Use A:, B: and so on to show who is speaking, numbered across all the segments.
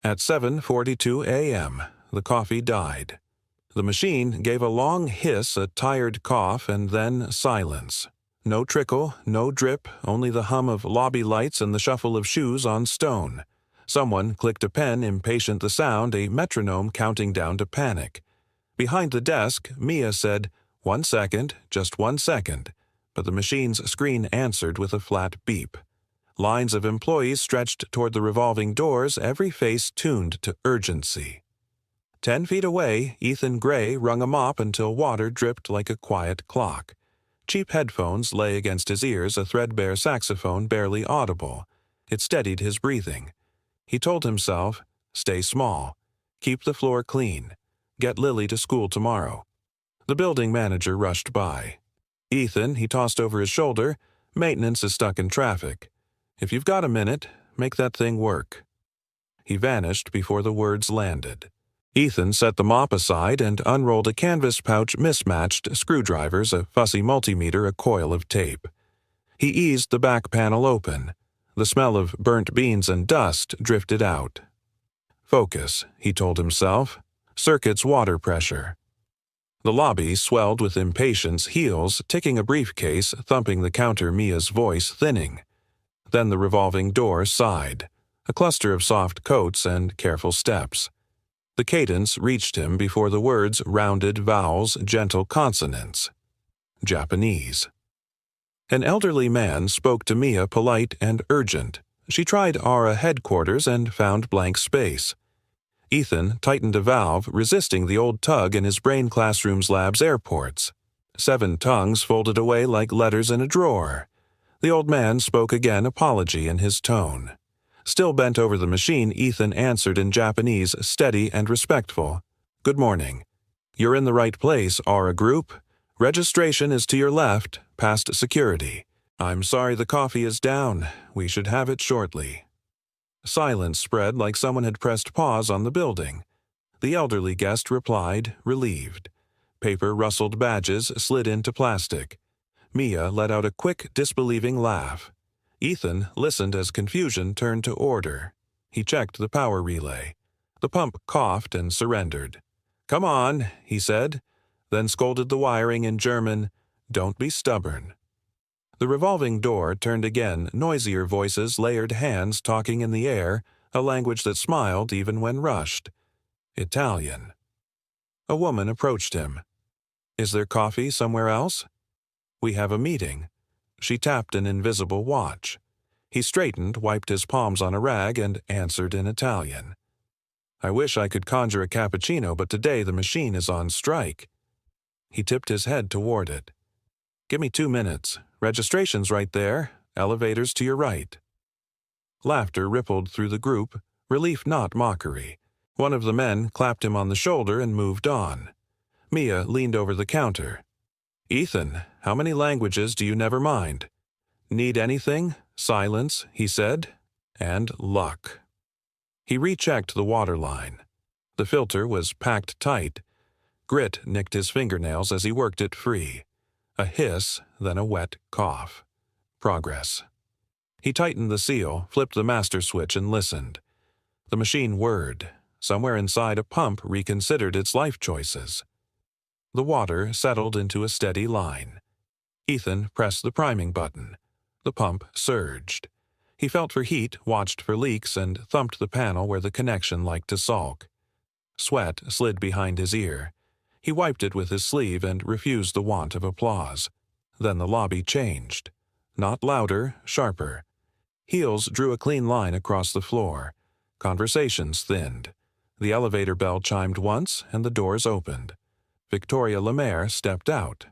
A: At 7:42 a.m., the coffee died. The machine gave a long hiss, a tired cough, and then silence. No trickle, no drip, only the hum of lobby lights and the shuffle of shoes on stone. Someone clicked a pen, impatient the sound, a metronome counting down to panic. Behind the desk, Mia said, "1 second, just 1 second," but the machine's screen answered with a flat beep. Lines of employees stretched toward the revolving doors, every face tuned to urgency. 10 feet away, Ethan Gray wrung a mop until water dripped like a quiet clock. Cheap headphones lay against his ears, a threadbare saxophone barely audible. It steadied his breathing. He told himself, stay small, keep the floor clean, get Lily to school tomorrow. The building manager rushed by. "Ethan," he tossed over his shoulder, "maintenance is stuck in traffic. If you've got a minute, make that thing work." He vanished before the words landed. Ethan set the mop aside and unrolled a canvas pouch mismatched, screwdrivers, a fussy multimeter, a coil of tape. He eased the back panel open. The smell of burnt beans and dust drifted out. Focus, he told himself. Circuit's water pressure. The lobby swelled with impatience, heels ticking a briefcase, thumping the counter, Mia's voice thinning. Then the revolving door sighed, a cluster of soft coats and careful steps. The cadence reached him before the words rounded vowels, gentle consonants. Japanese. An elderly man spoke to Mia, polite and urgent. She tried ARA headquarters and found blank space. Ethan tightened a valve, resisting the old tug in his brain classroom's lab's airports. 7 tongues folded away like letters in a drawer. The old man spoke again, apology in his tone. Still bent over the machine, Ethan answered in Japanese, steady and respectful. "Good morning. You're in the right place, ARA Group. Registration is to your left, past security. I'm sorry the coffee is down. We should have it shortly." Silence spread like someone had pressed pause on the building. The elderly guest replied, relieved. Paper rustled, badges slid into plastic. Mia let out a quick, disbelieving laugh. Ethan listened as confusion turned to order. He checked the power relay. The pump coughed and surrendered. "Come on," he said, then scolded the wiring in German, "Don't be stubborn." The revolving door turned again, noisier voices, layered hands talking in the air, a language that smiled even when rushed. Italian. A woman approached him. "Is there coffee somewhere else?" "We have a meeting." She tapped an invisible watch. He straightened, wiped his palms on a rag, and answered in Italian. "I wish I could conjure a cappuccino, but today the machine is on strike." He tipped his head toward it. "Give me 2 minutes. Registration's right there. Elevators to your right." Laughter rippled through the group, relief not mockery. One of the men clapped him on the shoulder and moved on. Mia leaned over the counter. "Ethan, how many languages do you never mind?" "Need anything?" Silence, he said. And luck. He rechecked the water line. The filter was packed tight. Grit nicked his fingernails as he worked it free. A hiss, then a wet cough. Progress. He tightened the seal, flipped the master switch, and listened. The machine whirred. Somewhere inside, a pump reconsidered its life choices. The water settled into a steady line. Ethan pressed the priming button. The pump surged. He felt for heat, watched for leaks, and thumped the panel where the connection liked to sulk. Sweat slid behind his ear. He wiped it with his sleeve and refused the want of applause. Then the lobby changed. Not louder, sharper. Heels drew a clean line across the floor. Conversations thinned. The elevator bell chimed once, and the doors opened. Victoria Lemaire stepped out.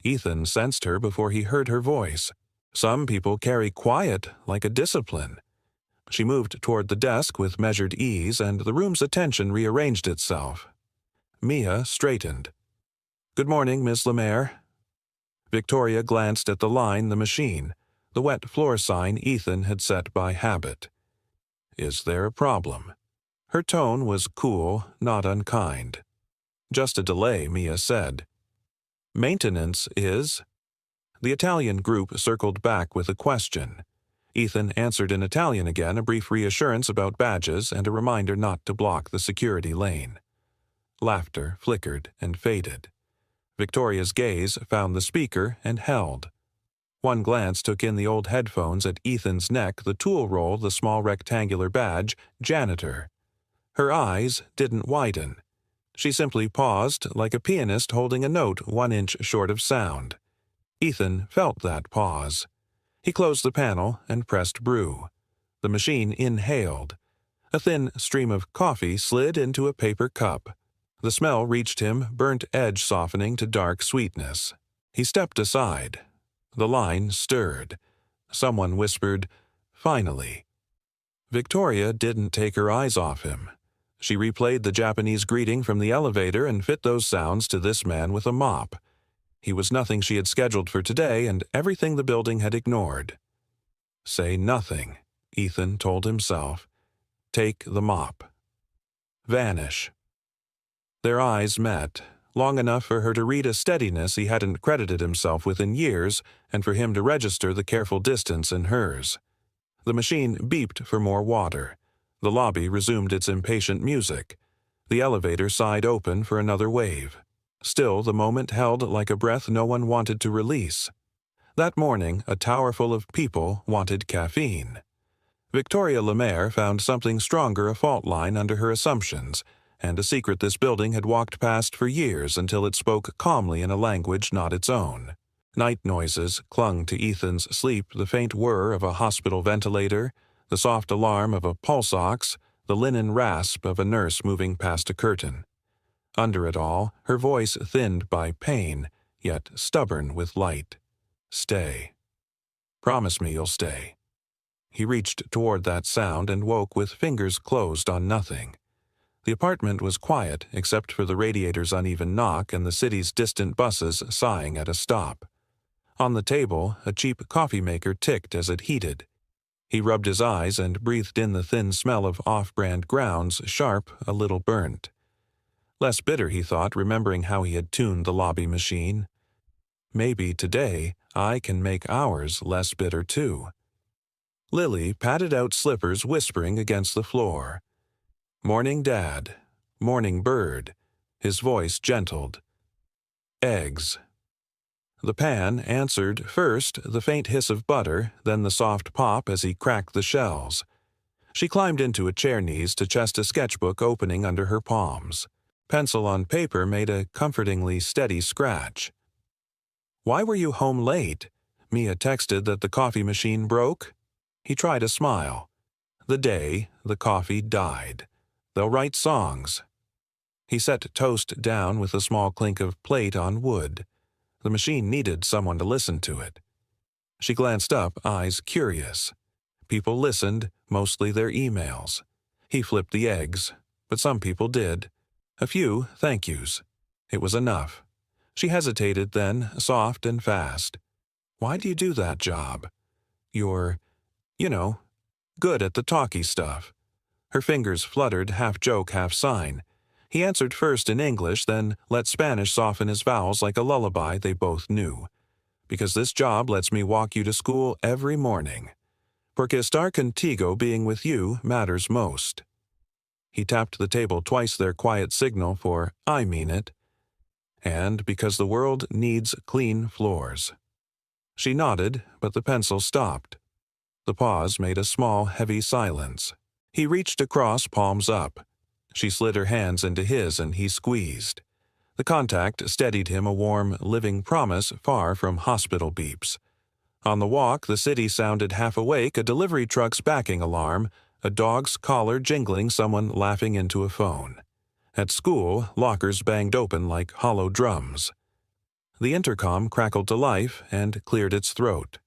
A: Ethan sensed her before he heard her voice. Some people carry quiet like a discipline. She moved toward the desk with measured ease, and the room's attention rearranged itself. Mia straightened. "Good morning, Miss Lemaire." Victoria glanced at the line, the machine, the wet floor sign Ethan had set by habit. "Is there a problem?" Her tone was cool, not unkind. "Just a delay," Mia said. "Maintenance is—" The Italian group circled back with a question. Ethan answered in Italian again, a brief reassurance about badges and a reminder not to block the security lane. Laughter flickered and faded. Victoria's gaze found the speaker and held. One glance took in the old headphones at Ethan's neck, the tool roll, the small rectangular badge, janitor. Her eyes didn't widen. She simply paused, like a pianist holding a note 1 inch short of sound. Ethan felt that pause. He closed the panel and pressed brew. The machine inhaled. A thin stream of coffee slid into a paper cup. The smell reached him, burnt edge softening to dark sweetness. He stepped aside. The line stirred. Someone whispered, "Finally." Victoria didn't take her eyes off him. She replayed the Japanese greeting from the elevator and fit those sounds to this man with a mop. He was nothing she had scheduled for today and everything the building had ignored. Say nothing, Ethan told himself. Take the mop. Vanish. Their eyes met, long enough for her to read a steadiness he hadn't credited himself with in years and for him to register the careful distance in hers. The machine beeped for more water. The lobby resumed its impatient music. The elevator sighed open for another wave. Still, the moment held like a breath no one wanted to release. That morning, a tower full of people wanted caffeine. Victoria Lemaire found something stronger a fault line under her assumptions, and a secret this building had walked past for years until it spoke calmly in a language not its own. Night noises clung to Ethan's sleep, the faint whir of a hospital ventilator, the soft alarm of a pulse ox, the linen rasp of a nurse moving past a curtain. Under it all, her voice thinned by pain, yet stubborn with light. Stay. Promise me you'll stay. He reached toward that sound and woke with fingers closed on nothing. The apartment was quiet except for the radiator's uneven knock and the city's distant buses sighing at a stop. On the table, a cheap coffee maker ticked as it heated. He rubbed his eyes and breathed in the thin smell of off-brand grounds, sharp, a little burnt. Less bitter, he thought, remembering how he had tuned the lobby machine. Maybe today I can make ours less bitter too. Lily patted out slippers, whispering against the floor. Morning, Dad. Morning, Bird. His voice gentled. Eggs. The pan answered first the faint hiss of butter, then the soft pop as he cracked the shells. She climbed into a chair knees to chest a sketchbook opening under her palms. Pencil on paper made a comfortingly steady scratch. Why were you home late? Mia texted that the coffee machine broke. He tried a smile. The day the coffee died. They'll write songs. He set toast down with a small clink of plate on wood. The machine needed someone to listen to it. She glanced up, eyes curious. People listened, mostly their emails. He flipped the eggs, but some people did. A few thank yous. It was enough. She hesitated then, soft and fast. Why do you do that job? You're, good at the talky stuff. Her fingers fluttered, half joke, half sign. He answered first in English, then let Spanish soften his vowels like a lullaby they both knew. Because this job lets me walk you to school every morning. Porque estar contigo, being with you, matters most. He tapped the table twice, their quiet signal for, I mean it. And because the world needs clean floors. She nodded, but the pencil stopped. The pause made a small, heavy silence. He reached across, palms up. She slid her hands into his and he squeezed. The contact steadied him, a warm, living promise far from hospital beeps. On the walk, the city sounded half awake, a delivery truck's backing alarm, a dog's collar jingling, someone laughing into a phone. At school, lockers banged open like hollow drums. The intercom crackled to life and cleared its throat.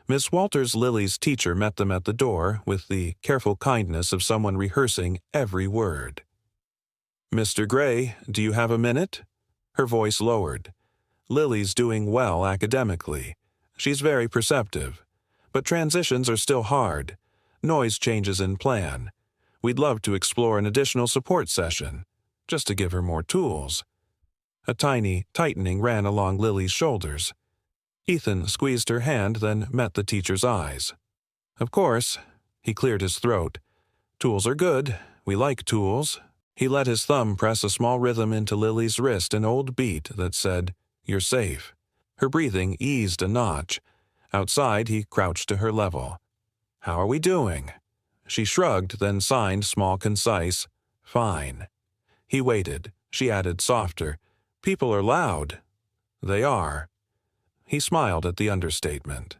A: Miss Walters Lily's teacher met them at the door with the careful kindness of someone rehearsing every word. Mr. Gray, do you have a minute? Her voice lowered. Lily's doing well academically. She's very perceptive. But transitions are still hard. Noise changes in plan. We'd love to explore an additional support session, just to give her more tools. A tiny tightening ran along Lily's shoulders. Ethan squeezed her hand, then met the teacher's eyes. Of course. He cleared his throat. Tools are good. We like tools. He let his thumb press a small rhythm into Lily's wrist, an old beat that said, "You're safe." Her breathing eased a notch. Outside, he crouched to her level. "How are we doing?" She shrugged, then signed small, concise, "Fine." He waited. She added softer, "People are loud." "They are." He smiled at the understatement.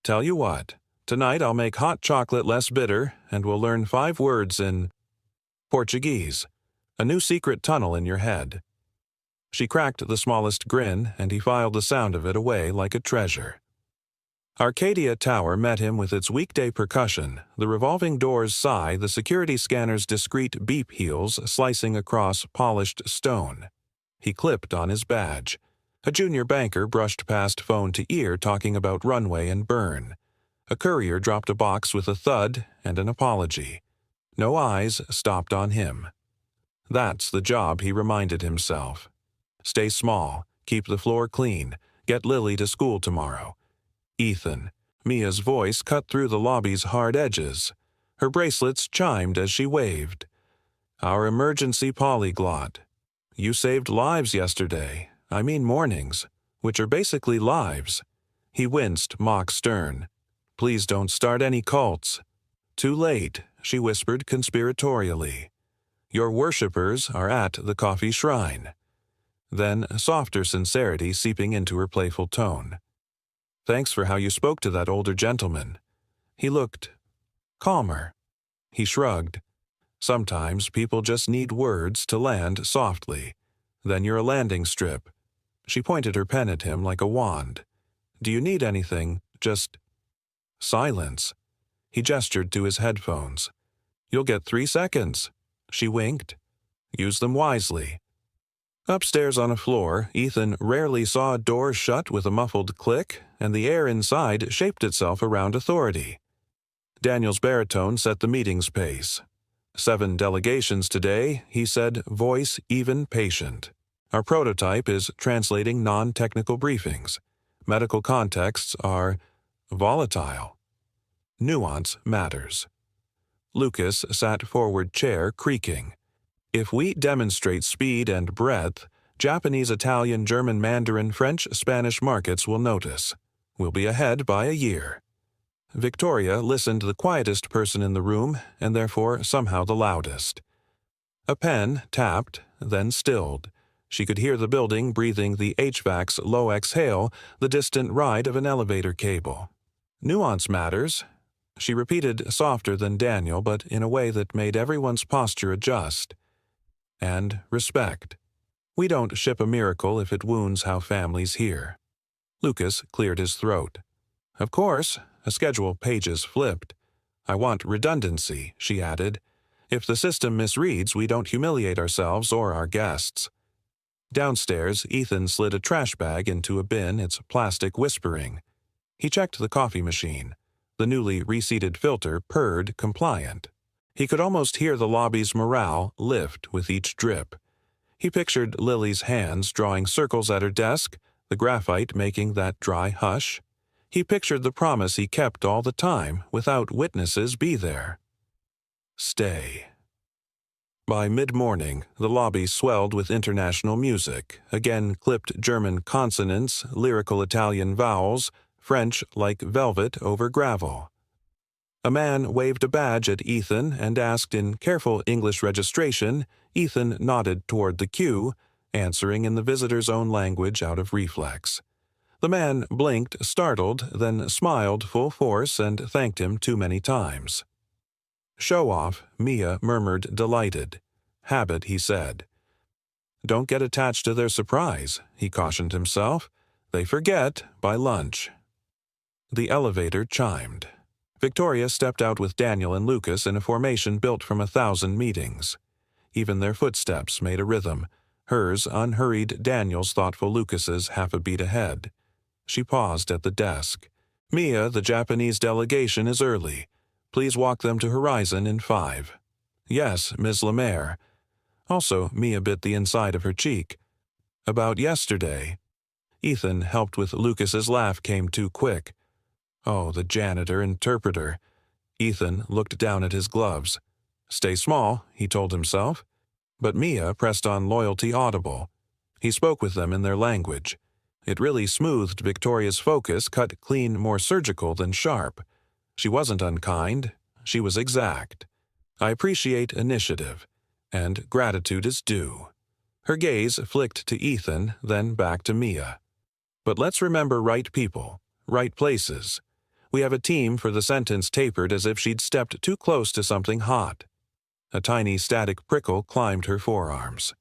A: "Tell you what, tonight I'll make hot chocolate less bitter, and we'll learn 5 words in Portuguese. A new secret tunnel in your head." She cracked the smallest grin, and he filed the sound of it away like a treasure. Arcadia Tower met him with its weekday percussion, the revolving door's sigh, the security scanner's discreet beep heels slicing across polished stone. He clipped on his badge. A junior banker brushed past phone to ear talking about runway and burn. A courier dropped a box with a thud and an apology. No eyes stopped on him. That's the job, he reminded himself. Stay small, keep the floor clean, get Lily to school tomorrow. Ethan. Mia's voice cut through the lobby's hard edges. Her bracelets chimed as she waved. "Our emergency polyglot. You saved lives yesterday. I mean mornings, which are basically lives." He winced, mock stern. "Please don't start any cults." "Too late," she whispered conspiratorially. "Your worshippers are at the coffee shrine." Then softer sincerity seeping into her playful tone. "Thanks for how you spoke to that older gentleman." He looked calmer. He shrugged. "Sometimes people just need words to land softly. Then you're a landing strip." She pointed her pen at him like a wand. "Do you need anything? Just silence." He gestured to his headphones. "You'll get 3 seconds." She winked. "Use them wisely." Upstairs on a floor, Ethan rarely saw a door shut with a muffled click, and the air inside shaped itself around authority. Daniel's baritone set the meeting's pace. 7 delegations today, he said, voice even patient. Our prototype is translating non-technical briefings. Medical contexts are volatile. Nuance matters. Lucas sat forward chair creaking. If we demonstrate speed and breadth, Japanese, Italian, German, Mandarin, French, Spanish markets will notice. We'll be ahead by a year. Victoria listened, the quietest person in the room, and therefore somehow the loudest. A pen tapped, then stilled. She could hear the building breathing the HVAC's low exhale, the distant ride of an elevator cable. Nuance matters. She repeated softer than Daniel, but in a way that made everyone's posture adjust. And respect. We don't ship a miracle if it wounds how families hear. Lucas cleared his throat. Of course, a schedule pages flipped. I want redundancy, she added. If the system misreads, we don't humiliate ourselves or our guests. Downstairs, Ethan slid a trash bag into a bin, its plastic whispering. He checked the coffee machine. The newly reseated filter purred compliant. He could almost hear the lobby's morale lift with each drip. He pictured Lily's hands drawing circles at her desk, the graphite making that dry hush. He pictured the promise he kept all the time without witnesses be there. Stay. By mid-morning, the lobby swelled with international music, again clipped German consonants, lyrical Italian vowels, French like velvet over gravel. A man waved a badge at Ethan and asked in careful English registration. Ethan nodded toward the queue, answering in the visitor's own language out of reflex. The man blinked, startled, then smiled full force and thanked him too many times. Show off, Mia murmured, delighted. Habit, he said. Don't get attached to their surprise, he cautioned himself. They forget by lunch. The elevator chimed. Victoria stepped out with Daniel and Lucas in a formation built from 1,000 meetings. Even their footsteps made a rhythm, hers unhurried, Daniel's thoughtful, Lucas's half a beat ahead. She paused at the desk. Mia, the Japanese delegation is early. Please walk them to Horizon in 5. Yes, Ms. Lemaire. Also, Mia bit the inside of her cheek. About yesterday. Ethan helped with Lucas's laugh came too quick. Oh, the janitor-interpreter. Ethan looked down at his gloves. Stay small, he told himself. But Mia pressed on loyalty audible. He spoke with them in their language. It really smoothed Victoria's focus, cut clean, more surgical than sharp. She wasn't unkind. She was exact. I appreciate initiative, and gratitude is due. Her gaze flicked to Ethan, then back to Mia. But let's remember right people, right places. We have a team for the sentence tapered as if she'd stepped too close to something hot. A tiny static prickle climbed her forearms.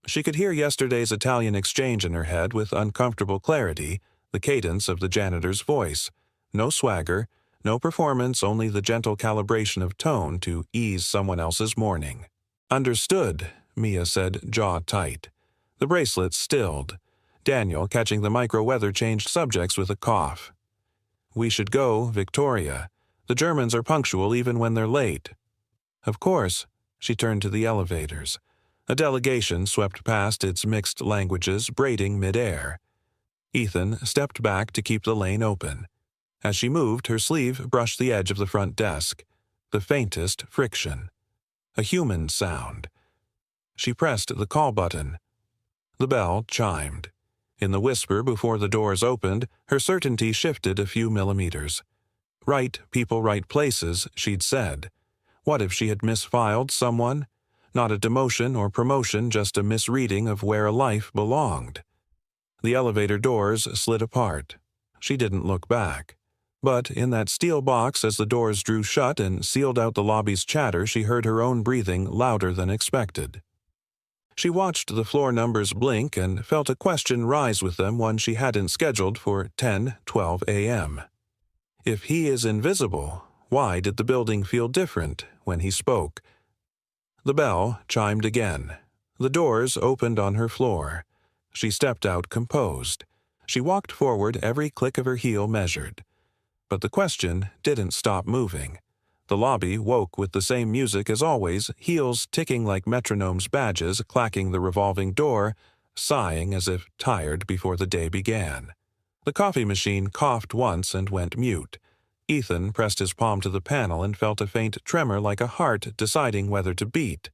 A: She could hear yesterday's Italian exchange in her head with uncomfortable clarity, the cadence of the janitor's voice. No swagger, no performance, only the gentle calibration of tone to ease someone else's morning. Understood, Mia said, jaw tight. The bracelet stilled. Daniel, catching the micro-weather, changed subjects with a cough. We should go, Victoria. The Germans are punctual even when they're late. Of course. She turned to the elevators. A delegation swept past its mixed languages, braiding mid-air. Ethan stepped back to keep the lane open. As she moved, her sleeve brushed the edge of the front desk. The faintest friction. A human sound. She pressed the call button. The bell chimed. In the whisper before the doors opened, her certainty shifted a few millimeters. Right people, right places, she'd said. What if she had misfiled someone? Not a demotion or promotion, just a misreading of where a life belonged. The elevator doors slid apart. She didn't look back. But in that steel box, as the doors drew shut and sealed out the lobby's chatter, she heard her own breathing louder than expected. She watched the floor numbers blink and felt a question rise with them, one she hadn't scheduled for 10:12 a.m. If he is invisible, why did the building feel different when he spoke? The bell chimed again. The doors opened on her floor. She stepped out composed. She walked forward, every click of her heel measured. But the question didn't stop moving. The lobby woke with the same music as always, heels ticking like metronome's badges, clacking the revolving door, sighing as if tired before the day began. The coffee machine coughed once and went mute. Ethan pressed his palm to the panel and felt a faint tremor like a heart deciding whether to beat.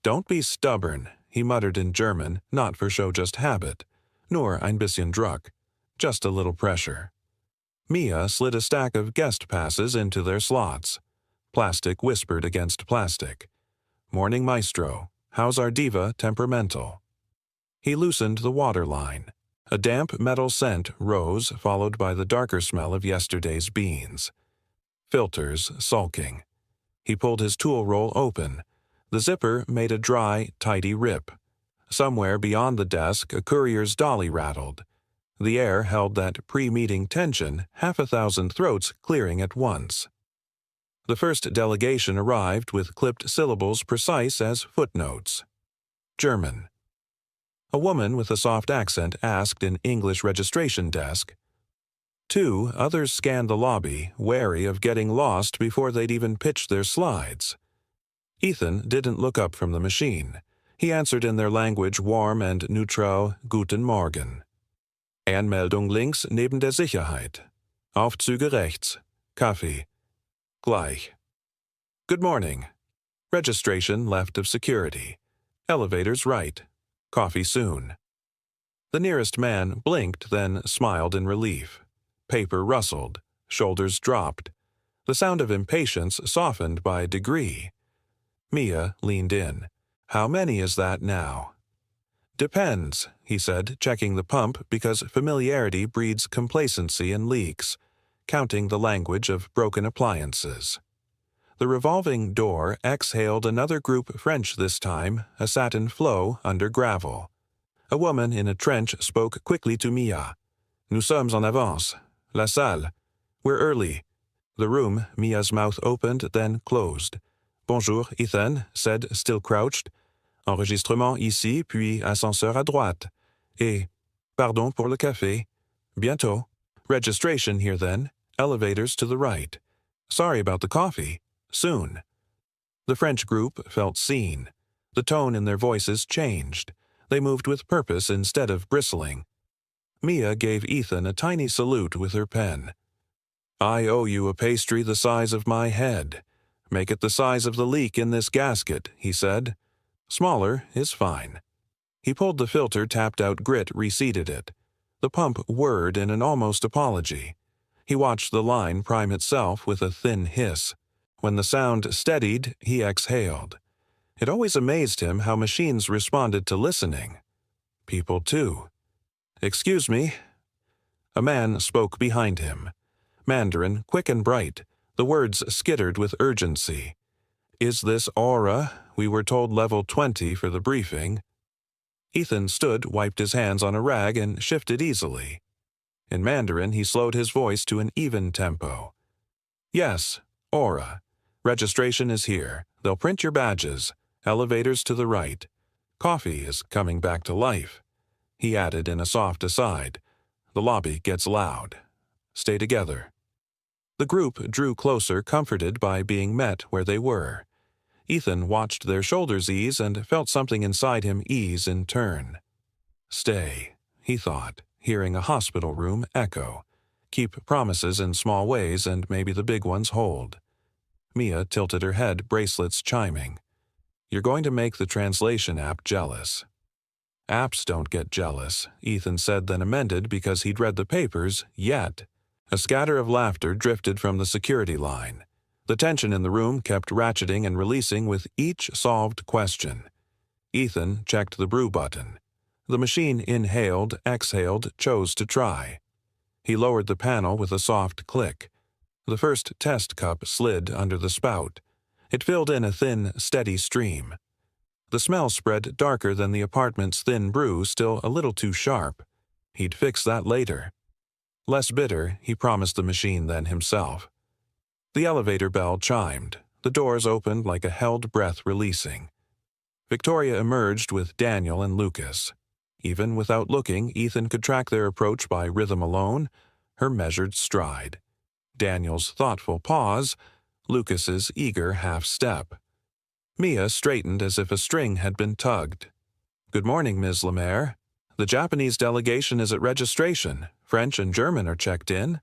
A: Don't be stubborn, he muttered in German, not for show, just habit. Nur ein bisschen Druck. Just a little pressure. Mia slid a stack of guest passes into their slots. Plastic whispered against plastic. Morning maestro, how's our diva temperamental? He loosened the water line. A damp metal scent rose, followed by the darker smell of yesterday's beans. Filters sulking. He pulled his tool roll open. The zipper made a dry, tidy rip. Somewhere beyond the desk, a courier's dolly rattled. The air held that pre-meeting tension, 600 throats clearing at once. The first delegation arrived with clipped syllables precise as footnotes. German. A woman with a soft accent asked in English registration desk. 2 others scanned the lobby, wary of getting lost before they'd even pitched their slides. Ethan didn't look up from the machine. He answered in their language, warm and neutral, Guten Morgen. Anmeldung links neben der Sicherheit. Aufzüge rechts. Kaffee. Gleich. Good morning. Registration left of security. Elevators right. Coffee soon. The nearest man blinked, then smiled in relief. Paper rustled. Shoulders dropped. The sound of impatience softened by degree. Mia leaned in. How many is that now? Depends, he said, checking the pump because familiarity breeds complacency and leaks, counting the language of broken appliances. The revolving door exhaled another group French this time, a satin flow under gravel. A woman in a trench spoke quickly to Mia. Nous sommes en avance. La salle. We're early. The room, Mia's mouth opened, then closed. Bonjour, Ethan said, still crouched. Enregistrement ici, puis ascenseur à droite. Et, pardon pour le café. Bientôt. Registration here then. Elevators to the right. Sorry about the coffee. Soon. The French group felt seen. The tone in their voices changed. They moved with purpose instead of bristling. Mia gave Ethan a tiny salute with her pen. I owe you a pastry the size of my head. Make it the size of the leak in this gasket, he said. Smaller is fine. He pulled the filter, tapped out grit, reseated it. The pump whirred in an almost apology. He watched the line prime itself with a thin hiss. When the sound steadied, he exhaled. It always amazed him how machines responded to listening. People, too. "Excuse me." A man spoke behind him. Mandarin, quick and bright. The words skittered with urgency. "Is this Aura? We were told level 20 for the briefing." Ethan stood, wiped his hands on a rag, and shifted easily. In Mandarin, he slowed his voice to an even tempo. "Yes, Aura. Registration is here. They'll print your badges. Elevators to the right. Coffee is coming back to life." He added in a soft aside, "The lobby gets loud. Stay together." The group drew closer, comforted by being met where they were. Ethan watched their shoulders ease and felt something inside him ease in turn. Stay, he thought, hearing a hospital room echo. Keep promises in small ways and maybe the big ones hold. Mia tilted her head, bracelets chiming. "You're going to make the translation app jealous." "Apps don't get jealous," Ethan said, then amended because he'd read the papers, yet. A scatter of laughter drifted from the security line. The tension in the room kept ratcheting and releasing with each solved question. Ethan checked the brew button. The machine inhaled, exhaled, chose to try. He lowered the panel with a soft click. The first test cup slid under the spout. It filled in a thin, steady stream. The smell spread darker than the apartment's thin brew, still a little too sharp. He'd fix that later. Less bitter, he promised the machine than himself. The elevator bell chimed. The doors opened like a held breath releasing. Victoria emerged with Daniel and Lucas. Even without looking, Ethan could track their approach by rhythm alone, her measured stride. Daniel's thoughtful pause, Lucas's eager half-step. Mia straightened as if a string had been tugged. "Good morning, Ms. Lemaire. The Japanese delegation is at registration. French and German are checked in."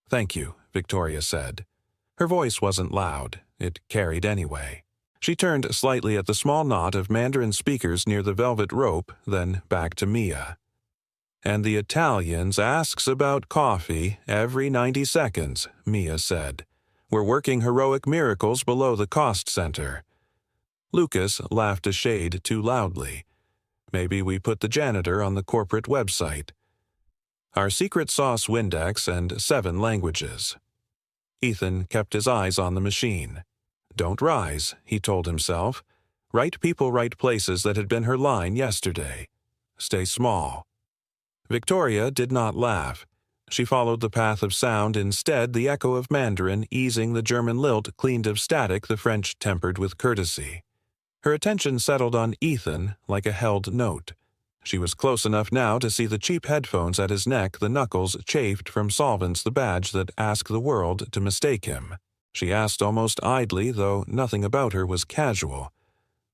A: "Thank you," Victoria said. Her voice wasn't loud. It carried anyway. She turned slightly at the small knot of Mandarin speakers near the velvet rope, then back to Mia. "And the Italians asks about coffee every 90 seconds, Mia said. "We're working heroic miracles below the cost center." Lucas laughed a shade too loudly. "Maybe we put the janitor on the corporate website. Our secret sauce Windex and 7 languages." Ethan kept his eyes on the machine. "Don't rise," he told himself. "Right people, right places that had been her line yesterday. Stay small." Victoria did not laugh. She followed the path of sound, instead the echo of Mandarin easing the German lilt cleaned of static the French tempered with courtesy. Her attention settled on Ethan like a held note. She was close enough now to see the cheap headphones at his neck, the knuckles chafed from solvents, the badge that asked the world to mistake him. She asked almost idly, though nothing about her was casual.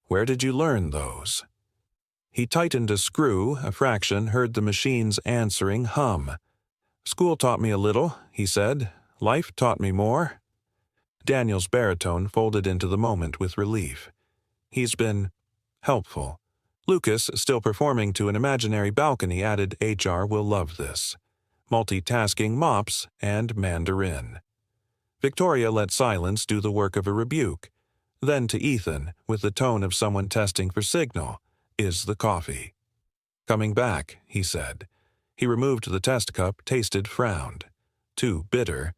A: "Where did you learn those?" He tightened a screw, a fraction, heard the machine's answering hum. "School taught me a little," he said. "Life taught me more." Daniel's baritone folded into the moment with relief. He's been helpful. Lucas, still performing to an imaginary balcony, added, "HR will love this." Multitasking mops and Mandarin. Victoria let silence do the work of a rebuke. Then to Ethan, with the tone of someone testing for signal, "Is the coffee?" "Coming back," he said. He removed the test cup, tasted, frowned. Too bitter.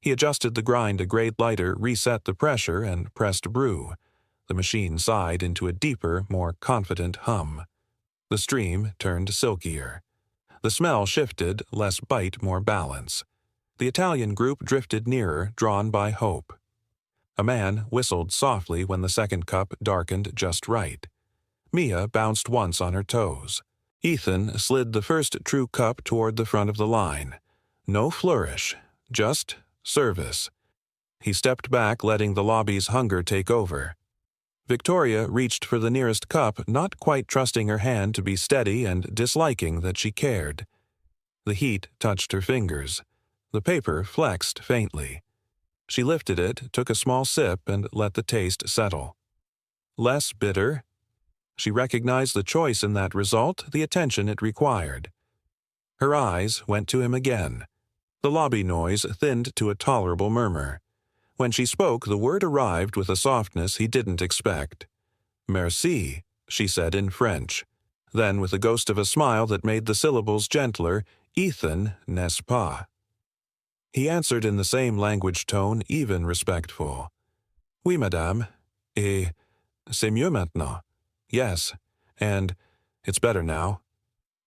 A: He adjusted the grind a grade lighter, reset the pressure, and pressed brew. The machine sighed into a deeper, more confident hum. The stream turned silkier. The smell shifted, less bite, more balance. The Italian group drifted nearer, drawn by hope. A man whistled softly when the second cup darkened just right. Mia bounced once on her toes. Ethan slid the first true cup toward the front of the line. No flourish, just service. He stepped back, letting the lobby's hunger take over. Victoria reached for the nearest cup, not quite trusting her hand to be steady and disliking that she cared. The heat touched her fingers. The paper flexed faintly. She lifted it, took a small sip, and let the taste settle. Less bitter. She recognized the choice in that result, the attention it required. Her eyes went to him again. The lobby noise thinned to a tolerable murmur. When she spoke, the word arrived with a softness he didn't expect. Merci, she said in French. Then, with the ghost of a smile that made the syllables gentler, Ethan, n'est-ce pas? He answered in the same language tone, even respectful. Oui, madame. Et c'est mieux maintenant. Yes, and it's better now.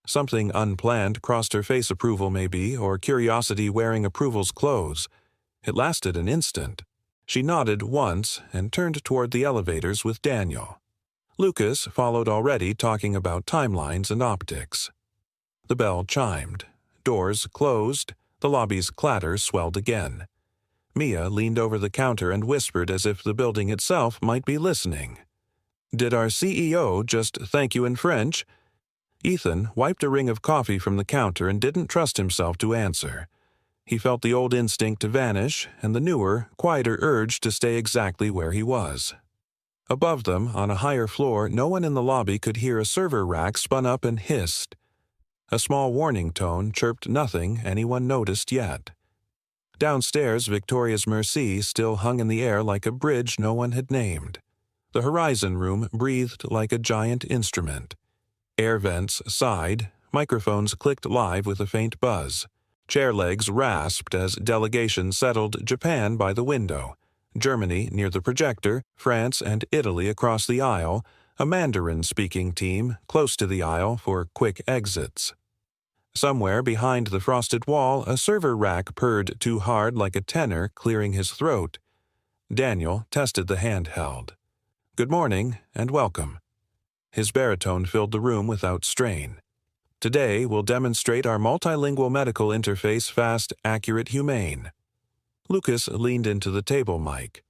A: Something unplanned crossed her face, approval maybe, or curiosity wearing approval's clothes. It lasted an instant. She nodded once and turned toward the elevators with Daniel. Lucas followed already, talking about timelines and optics. The bell chimed. Doors closed. The lobby's clatter swelled again. Mia leaned over the counter and whispered as if the building itself might be listening. Did our CEO just thank you in French? Ethan wiped a ring of coffee from the counter and didn't trust himself to answer. He felt the old instinct to vanish and the newer, quieter urge to stay exactly where he was. Above them, on a higher floor, no one in the lobby could hear a server rack spun up and hissed. A small warning tone chirped nothing anyone noticed yet. Downstairs, Victoria's Merci still hung in the air like a bridge no one had named. The Horizon room breathed like a giant instrument. Air vents sighed, microphones clicked live with a faint buzz. Chair legs rasped as delegations settled Japan by the window, Germany near the projector, France and Italy across the aisle, a Mandarin-speaking team close to the aisle for quick exits. Somewhere behind the frosted wall, a server rack purred too hard like a tenor clearing his throat. Daniel tested the handheld. Good morning and welcome. His baritone filled the room without strain. Today we'll demonstrate our multilingual medical interface fast, accurate, humane. Lucas leaned into the table mic.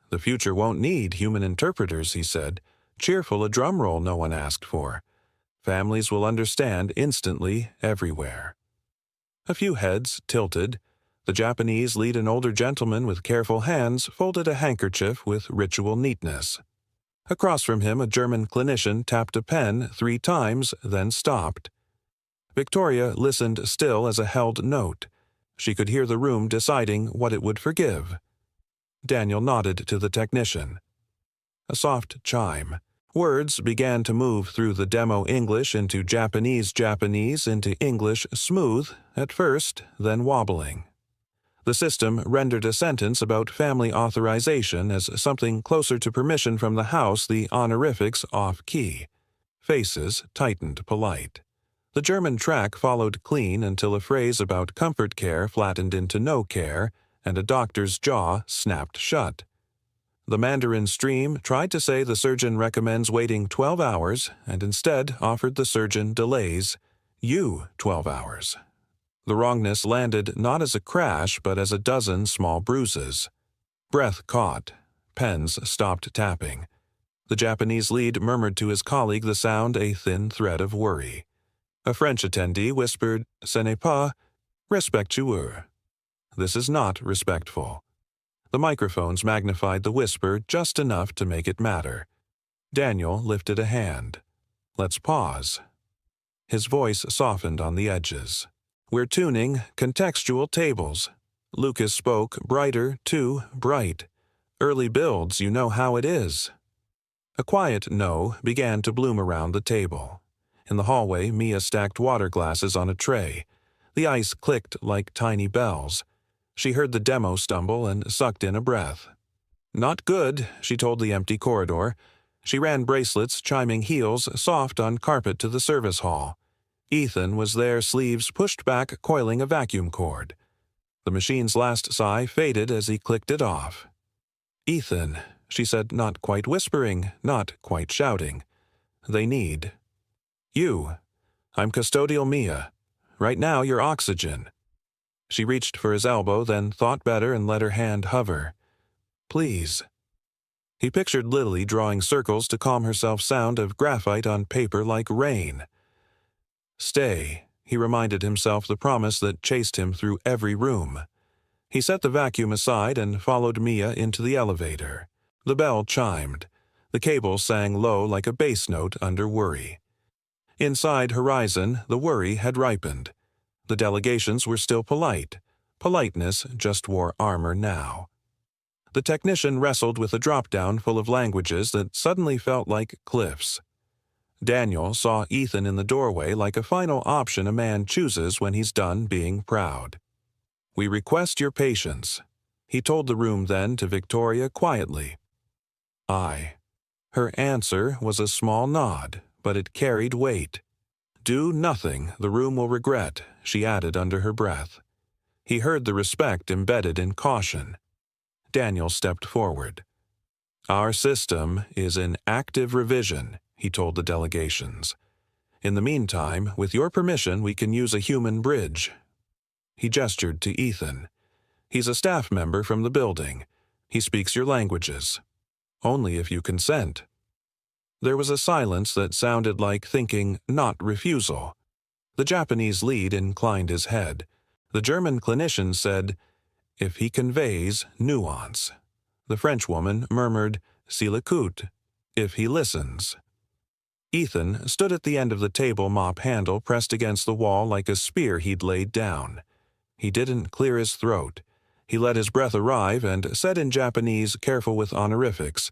A: The future won't need human interpreters, he said. Cheerful, a drum roll no one asked for. Families will understand instantly everywhere. A few heads tilted. The Japanese lead an older gentleman with careful hands folded a handkerchief with ritual neatness. Across from him, a German clinician tapped a pen 3 times, then stopped. Victoria listened still as a held note. She could hear the room deciding what it would forgive. Daniel nodded to the technician. A soft chime. Words began to move through the demo English into Japanese into English smooth, at first, then wobbling. The system rendered a sentence about family authorization as something closer to permission from the house, the honorifics off-key. Faces tightened polite. The German track followed clean until a phrase about comfort care flattened into no care, and a doctor's jaw snapped shut. The Mandarin stream tried to say the surgeon recommends waiting 12 hours and instead offered the surgeon delays, 12 hours. The wrongness landed not as a crash but as a dozen small bruises. Breath caught. Pens stopped tapping. The Japanese lead murmured to his colleague the sound a thin thread of worry. A French attendee whispered, "Ce n'est pas respectueux." This is not respectful. The microphones magnified the whisper just enough to make it matter. Daniel lifted a hand. Let's pause. His voice softened on the edges. We're tuning contextual tables. Lucas spoke brighter, too bright. Early builds, you know how it is. A quiet no began to bloom around the table. In the hallway, Mia stacked water glasses on a tray. The ice clicked like tiny bells. She heard the demo stumble and sucked in a breath. Not good, she told the empty corridor. She ran bracelets, chiming heels, soft on carpet to the service hall. Ethan was there, sleeves pushed back, coiling a vacuum cord. The machine's last sigh faded as he clicked it off. Ethan, she said, not quite whispering, not quite shouting. They need. You. I'm custodial Mia. Right now you're oxygen. She reached for his elbow, then thought better and let her hand hover. Please. He pictured Lily drawing circles to calm herself, sound of graphite on paper like rain. Stay, He reminded himself the promise that chased him through every room. He set the vacuum aside and followed Mia into the elevator. The bell chimed. The cable sang low like a bass note under worry. Inside Horizon, the worry had ripened. The delegations were still polite. Politeness just wore armor now. The technician wrestled with a drop-down full of languages that suddenly felt like cliffs. Daniel saw Ethan in the doorway like a final option a man chooses when he's done being proud. "We request your patience," he told the room then to Victoria quietly. "Aye." Her answer was a small nod, but it carried weight. "Do nothing the room will regret," she added under her breath. He heard the respect embedded in caution. Daniel stepped forward. "Our system is in active revision," he told the delegations. "In the meantime, with your permission, we can use a human bridge." He gestured to Ethan. "He's a staff member from the building. He speaks your languages. Only if you consent." There was a silence that sounded like thinking, not refusal. The Japanese lead inclined his head. The German clinician said, "If he conveys nuance." The Frenchwoman murmured, "S'il écoute," if he listens. Ethan stood at the end of the table mop handle pressed against the wall like a spear he'd laid down. He didn't clear his throat. He let his breath arrive and said in Japanese, careful with honorifics,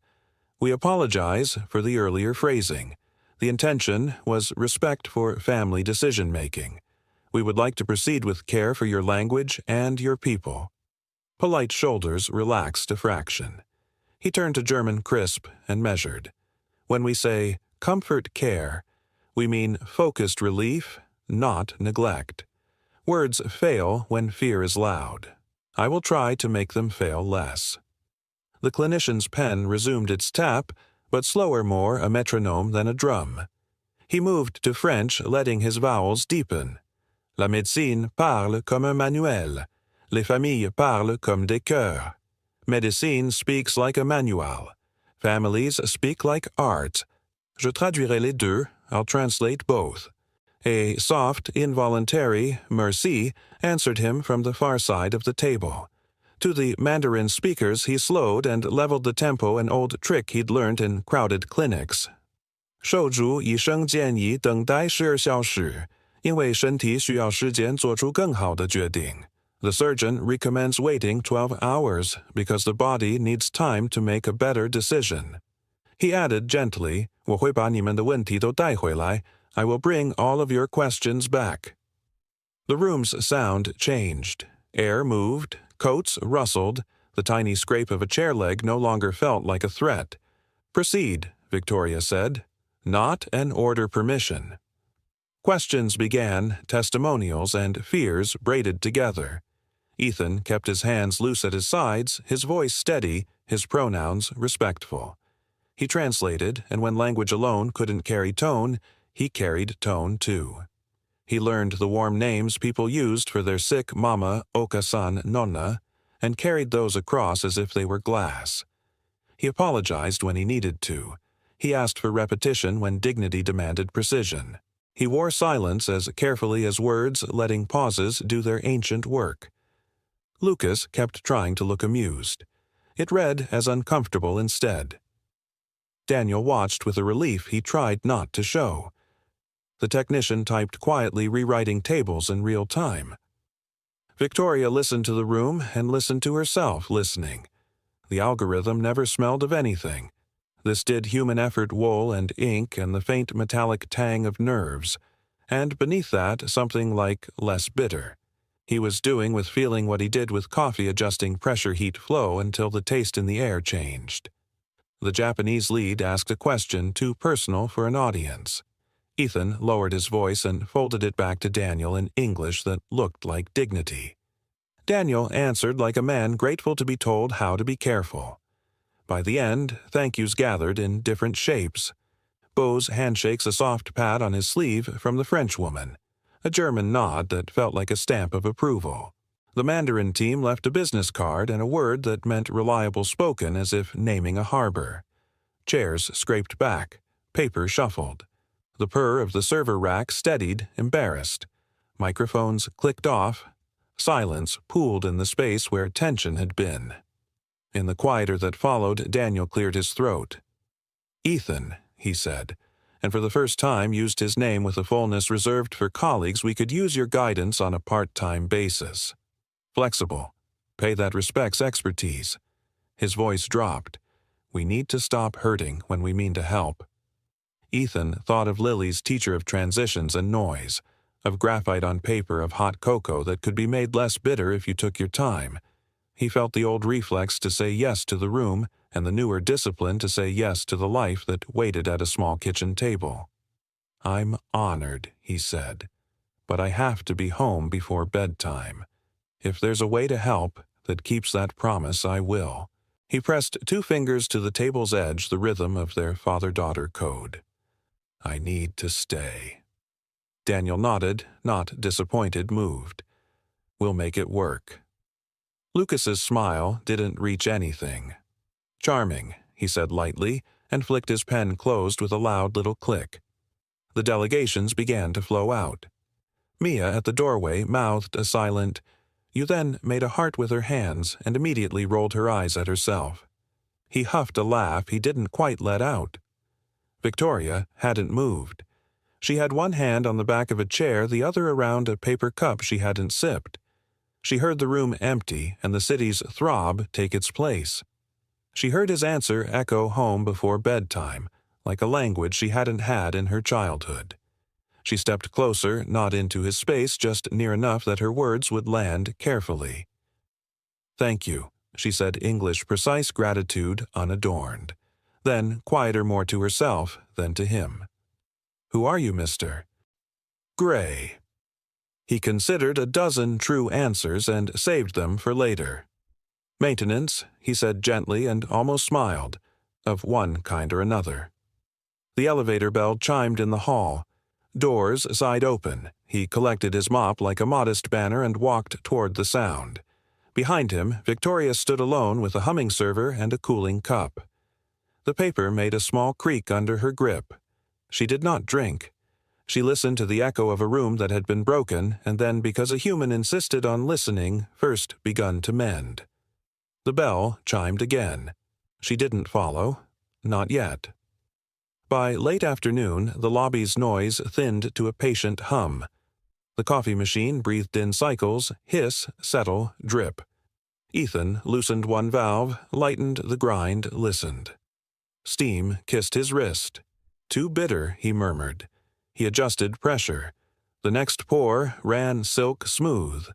A: "We apologize for the earlier phrasing. The intention was respect for family decision-making. We would like to proceed with care for your language and your people." Polite shoulders relaxed a fraction. He turned to German crisp and measured. "When we say comfort care, we mean focused relief, not neglect. Words fail when fear is loud. I will try to make them fail less." The clinician's pen resumed its tap, but slower more a metronome than a drum. He moved to French, letting his vowels deepen. "La médecine parle comme un manuel. Les familles parlent comme des chœurs. Médecine speaks like a manual. Families speak like art. Je traduirai les deux, I'll translate both." A soft, involuntary merci answered him from the far side of the table. To the Mandarin speakers he slowed and leveled the tempo, an old trick he'd learned in crowded clinics. 受主医生建议等待12小时，因为身体需要时间做出更好的决定. The surgeon recommends waiting 12 hours because the body needs time to make a better decision. He added gently, 我会把你们的问题都带回来. I will bring all of your questions back. The room's sound changed. Air moved, coats rustled. The tiny scrape of a chair leg no longer felt like a threat. "Proceed," Victoria said. "Not an order permission." Questions began, testimonials and fears braided together. Ethan kept his hands loose at his sides, his voice steady, his pronouns respectful. He translated, and when language alone couldn't carry tone, he carried tone too. He learned the warm names people used for their sick mama, oka-san, nonna, and carried those across as if they were glass. He apologized when he needed to. He asked for repetition when dignity demanded precision. He wore silence as carefully as words, letting pauses do their ancient work. Lucas kept trying to look amused. It read as uncomfortable instead. Daniel watched with a relief he tried not to show. The technician typed quietly, rewriting tables in real time. Victoria listened to the room and listened to herself listening. The algorithm never smelled of anything. This did human effort, wool and ink and the faint metallic tang of nerves, and beneath that something like less bitter. He was doing with feeling what he did with coffee, adjusting pressure, heat, flow until the taste in the air changed. The Japanese lead asked a question too personal for an audience. Ethan lowered his voice and folded it back to Daniel in English that looked like dignity. Daniel answered like a man grateful to be told how to be careful. By the end, thank yous gathered in different shapes. Beau's handshakes, a soft pat on his sleeve from the Frenchwoman, a German nod that felt like a stamp of approval. The Mandarin team left a business card and a word that meant reliable spoken, as if naming a harbor. Chairs scraped back, paper shuffled. The purr of the server rack steadied, embarrassed. Microphones clicked off. Silence pooled in the space where tension had been. In the quieter that followed, Daniel cleared his throat. "Ethan," he said, and for the first time used his name with a fullness reserved for colleagues. "We could use your guidance on a part-time basis. Flexible. Pay that respects expertise." His voice dropped. "We need to stop hurting when we mean to help." Ethan thought of Lily's teacher of transitions and noise, of graphite on paper, of hot cocoa that could be made less bitter if you took your time. He felt the old reflex to say yes to the room, and the newer discipline to say yes to the life that waited at a small kitchen table. "I'm honored," he said, "but I have to be home before bedtime. If there's a way to help that keeps that promise, I will." He pressed 2 fingers to the table's edge, the rhythm of their father-daughter code. "I need to stay." Daniel nodded, not disappointed, moved. "We'll make it work." Lucas's smile didn't reach anything. "Charming," he said lightly, and flicked his pen closed with a loud little click. The delegations began to flow out. Mia at the doorway mouthed a silent, "You," then made a heart with her hands and immediately rolled her eyes at herself. He huffed a laugh he didn't quite let out. Victoria hadn't moved. She had one hand on the back of a chair, the other around a paper cup she hadn't sipped. She heard the room empty and the city's throb take its place. She heard his answer echo home before bedtime, like a language she hadn't had in her childhood. She stepped closer, not into his space, just near enough that her words would land carefully. "Thank you," she said, English precise gratitude unadorned. Then, quieter, more to herself than to him. "Who are you, mister?" "Gray." He considered a dozen true answers and saved them for later. "Maintenance," he said gently and almost smiled, "of one kind or another." The elevator bell chimed in the hall. Doors sighed open. He collected his mop like a modest banner and walked toward the sound. Behind him, Victoria stood alone with a humming server and a cooling cup. The paper made a small creak under her grip. She did not drink. She listened to the echo of a room that had been broken and then, because a human insisted on listening, first begun to mend. The bell chimed again. She didn't follow. Not yet. By late afternoon, the lobby's noise thinned to a patient hum. The coffee machine breathed in cycles, hiss, settle, drip. Ethan loosened one valve, lightened the grind, listened. Steam kissed his wrist. "Too bitter," he murmured. He adjusted pressure. The next pour ran silk smooth.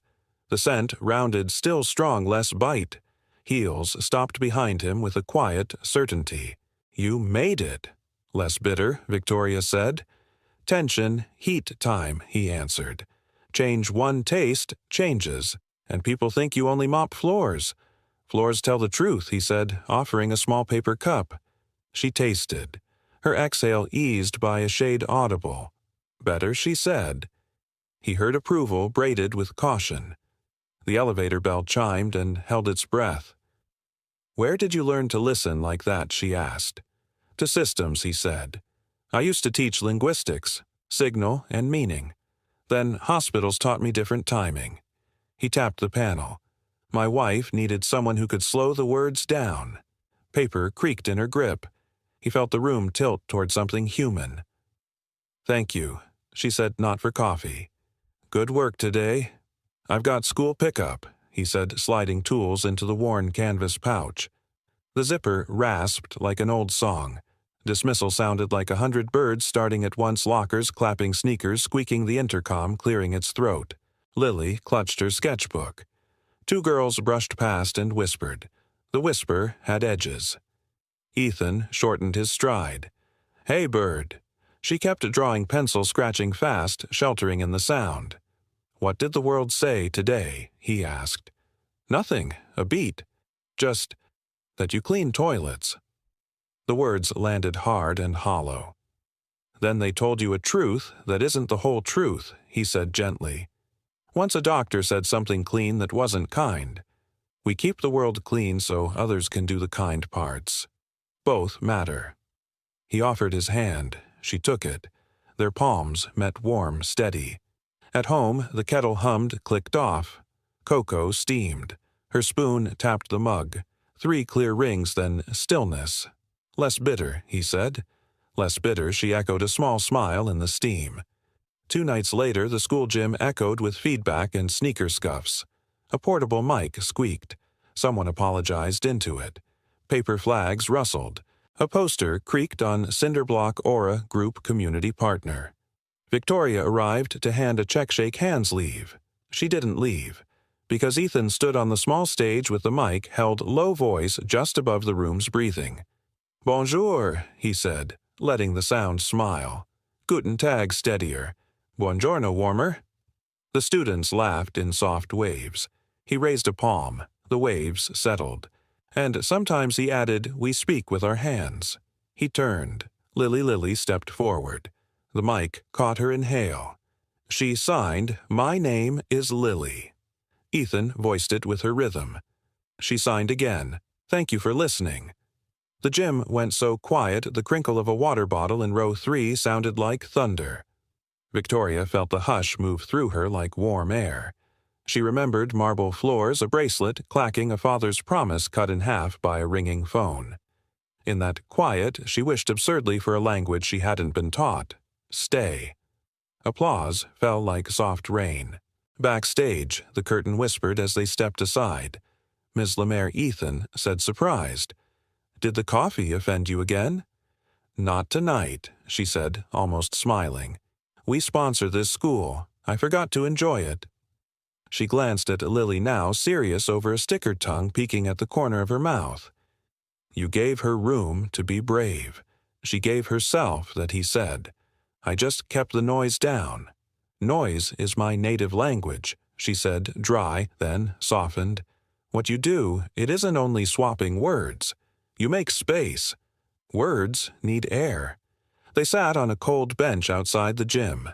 A: The scent rounded, still strong, less bite. Heels stopped behind him with a quiet certainty. "You made it." "Less bitter," Victoria said. "Tension, heat time," he answered. "Change one taste, changes, and people think you only mop floors." "Floors tell the truth," he said, offering a small paper cup. She tasted. Her exhale eased by a shade audible. "Better," she said. He heard approval braided with caution. The elevator bell chimed and held its breath. "Where did you learn to listen like that?" she asked. "To systems," he said. "I used to teach linguistics, signal and meaning. Then hospitals taught me different timing." He tapped the panel. "My wife needed someone who could slow the words down." Paper creaked in her grip. He felt the room tilt toward something human. "Thank you," she said, "not for coffee." "Good work today." "I've got school pickup," he said, sliding tools into the worn canvas pouch. The zipper rasped like an old song. Dismissal sounded like 100 birds starting at once, lockers clapping sneakers, squeaking the intercom, clearing its throat. Lily clutched her sketchbook. 2 girls brushed past and whispered. The whisper had edges. Ethan shortened his stride. "Hey, bird." She kept drawing pencil, scratching fast, sheltering in the sound. "What did the world say today?" he asked. "Nothing, a beat. Just that you clean toilets." The words landed hard and hollow. "Then they told you a truth that isn't the whole truth," he said gently. "Once a doctor said something clean that wasn't kind. We keep the world clean so others can do the kind parts. Both matter." He offered his hand. She took it. Their palms met warm, steady. At home, the kettle hummed, clicked off. Cocoa steamed. Her spoon tapped the mug. 3 clear rings, then stillness. "Less bitter," he said. Less bitter, she echoed, a small smile in the steam. 2 nights later, the school gym echoed with feedback and sneaker scuffs. A portable mic squeaked. Someone apologized into it. Paper flags rustled. A poster creaked on Cinderblock Aura Group Community Partner. Victoria arrived to hand a check-shake hands leave. She didn't leave, because Ethan stood on the small stage with the mic held low voice just above the room's breathing. "Bonjour," he said, letting the sound smile. "Guten Tag, steadier. Buongiorno, warmer." The students laughed in soft waves. He raised a palm. The waves settled. And sometimes he added, "We speak with our hands." He turned. Lily stepped forward. The mic caught her inhale. She signed, "My name is Lily." Ethan voiced it with her rhythm. She signed again, "Thank you for listening." The gym went so quiet the crinkle of a water bottle in row 3 sounded like thunder. Victoria felt the hush move through her like warm air. She remembered marble floors, a bracelet, clacking a father's promise cut in half by a ringing phone. In that quiet, she wished absurdly for a language she hadn't been taught. Stay. Applause fell like soft rain. Backstage, the curtain whispered as they stepped aside. Ms. Lemaire Ethan said, surprised, "Did the coffee offend you again?" "Not tonight," she said, almost smiling. "We sponsor this school. I forgot to enjoy it." She glanced at Lily now, serious over a sticker tongue peeking at the corner of her mouth. "You gave her room to be brave. She gave herself that," he said. "I just kept the noise down." "Noise is my native language," she said, dry, then softened. "What you do, it isn't only swapping words. You make space. Words need air." They sat on a cold bench outside the gym.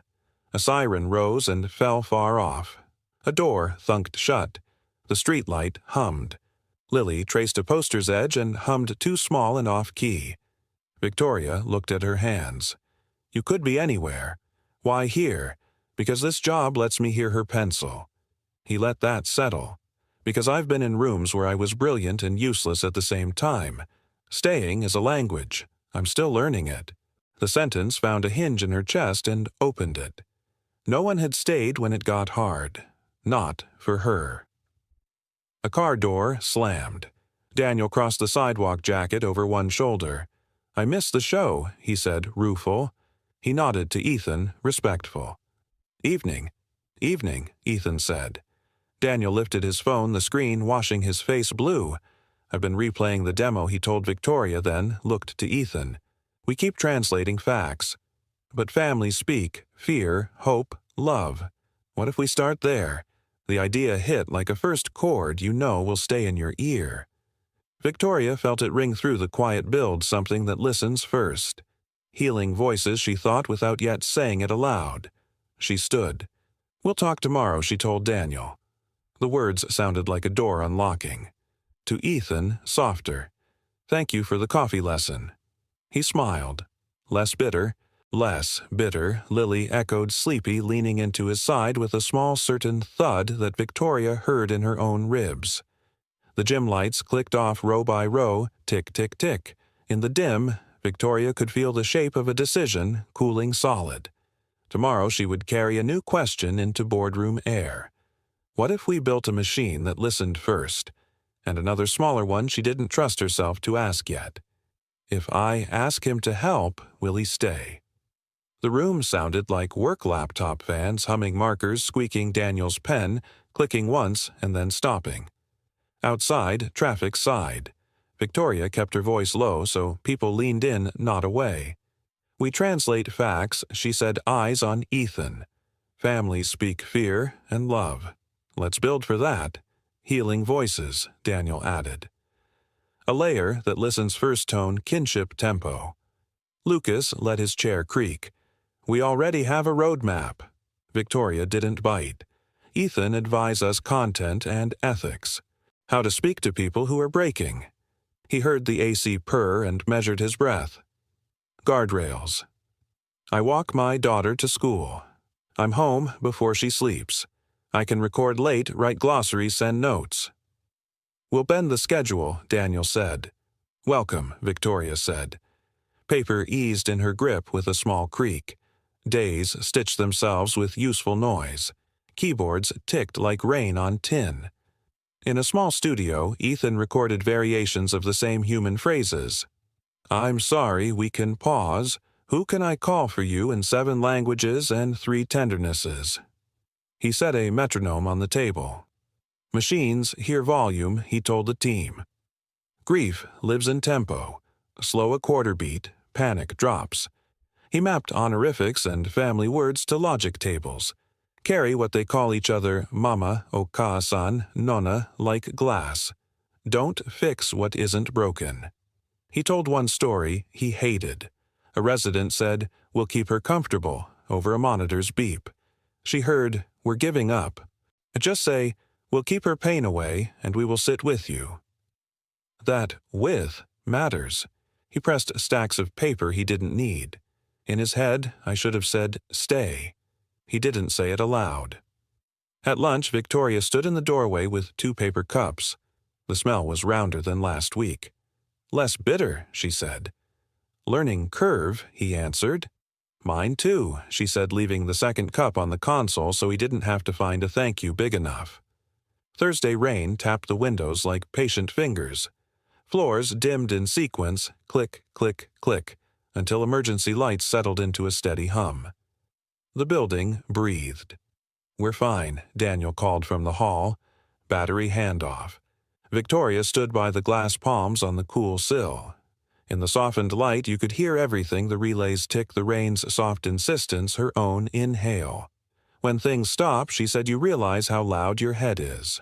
A: A siren rose and fell far off. A door thunked shut. The streetlight hummed. Lily traced a poster's edge and hummed too small and off-key. Victoria looked at her hands. "You could be anywhere. Why here? Because this job lets me hear her pencil." He let that settle. "Because I've been in rooms where I was brilliant and useless at the same time. Staying is a language. I'm still learning it." The sentence found a hinge in her chest and opened it. No one had stayed when it got hard. Not for her. A car door slammed. Daniel crossed the sidewalk, jacket over one shoulder. "I missed the show," he said, rueful. He nodded to Ethan, respectful. "Evening." "Evening," Ethan said. Daniel lifted his phone, the screen washing his face blue. "I've been replaying the demo," he told Victoria, then looked to Ethan. "We keep translating facts. But families speak fear, hope, love. What if we start there? The idea hit like a first chord you know will stay in your ear." Victoria felt it ring through the quiet build, something that listens first. Healing voices, she thought, without yet saying it aloud. She stood. "We'll talk tomorrow," she told Daniel. The words sounded like a door unlocking. To Ethan, softer. "Thank you for the coffee lesson." He smiled. "Less bitter." "Less bitter," Lily echoed, sleepy, leaning into his side with a small certain thud that Victoria heard in her own ribs. The gym lights clicked off row by row, tick, tick, tick. In the dim, Victoria could feel the shape of a decision, cooling solid. Tomorrow she would carry a new question into boardroom air. What if we built a machine that listened first? And another smaller one she didn't trust herself to ask yet. If I ask him to help, will he stay? The room sounded like work laptop fans, humming markers, squeaking Daniel's pen, clicking once and then stopping. Outside, traffic sighed. Victoria kept her voice low so people leaned in, not away. "We translate facts," she said, eyes on Ethan. "Families speak fear and love. Let's build for that." "Healing voices," Daniel added. A layer that listens first tone, kinship tempo. Lucas let his chair creak. "We already have a roadmap." Victoria didn't bite. "Ethan advised us content and ethics. How to speak to people who are breaking." He heard the AC purr and measured his breath. "Guardrails." "I walk my daughter to school." I'm home before she sleeps. I can record late, write glossaries, send notes. We'll bend the schedule, Daniel said. Welcome, Victoria said. Paper eased in her grip with a small creak. Days stitched themselves with useful noise. Keyboards ticked like rain on tin. In a small studio, Ethan recorded variations of the same human phrases. I'm sorry, we can pause. Who can I call for you in 7 languages and 3 tendernesses? He set a metronome on the table. Machines hear volume, he told the team. Grief lives in tempo. Slow a quarter beat, panic drops. He mapped honorifics and family words to logic tables. Carry what they call each other mama, oka-san, nonna, like glass. Don't fix what isn't broken. He told one story he hated. A resident said, "We'll keep her comfortable," over a monitor's beep. She heard, "We're giving up." Just say, "We'll keep her pain away, and we will sit with you." That "with" matters. He pressed stacks of paper he didn't need. In his head, I should have said, "Stay." He didn't say it aloud. At lunch, Victoria stood in the doorway with 2 paper cups. The smell was rounder than last week. "Less bitter," she said. "Learning curve," he answered. "Mine too," she said, leaving the second cup on the console so he didn't have to find a thank you big enough. Thursday rain tapped the windows like patient fingers. Floors dimmed in sequence, click, click, click, until emergency lights settled into a steady hum. The building breathed. "We're fine," Daniel called from the hall. Battery handoff. Victoria stood by the glass palms on the cool sill. In the softened light, you could hear everything the relays tick the rain's soft insistence, her own inhale. When things stop, she said, you realize how loud your head is.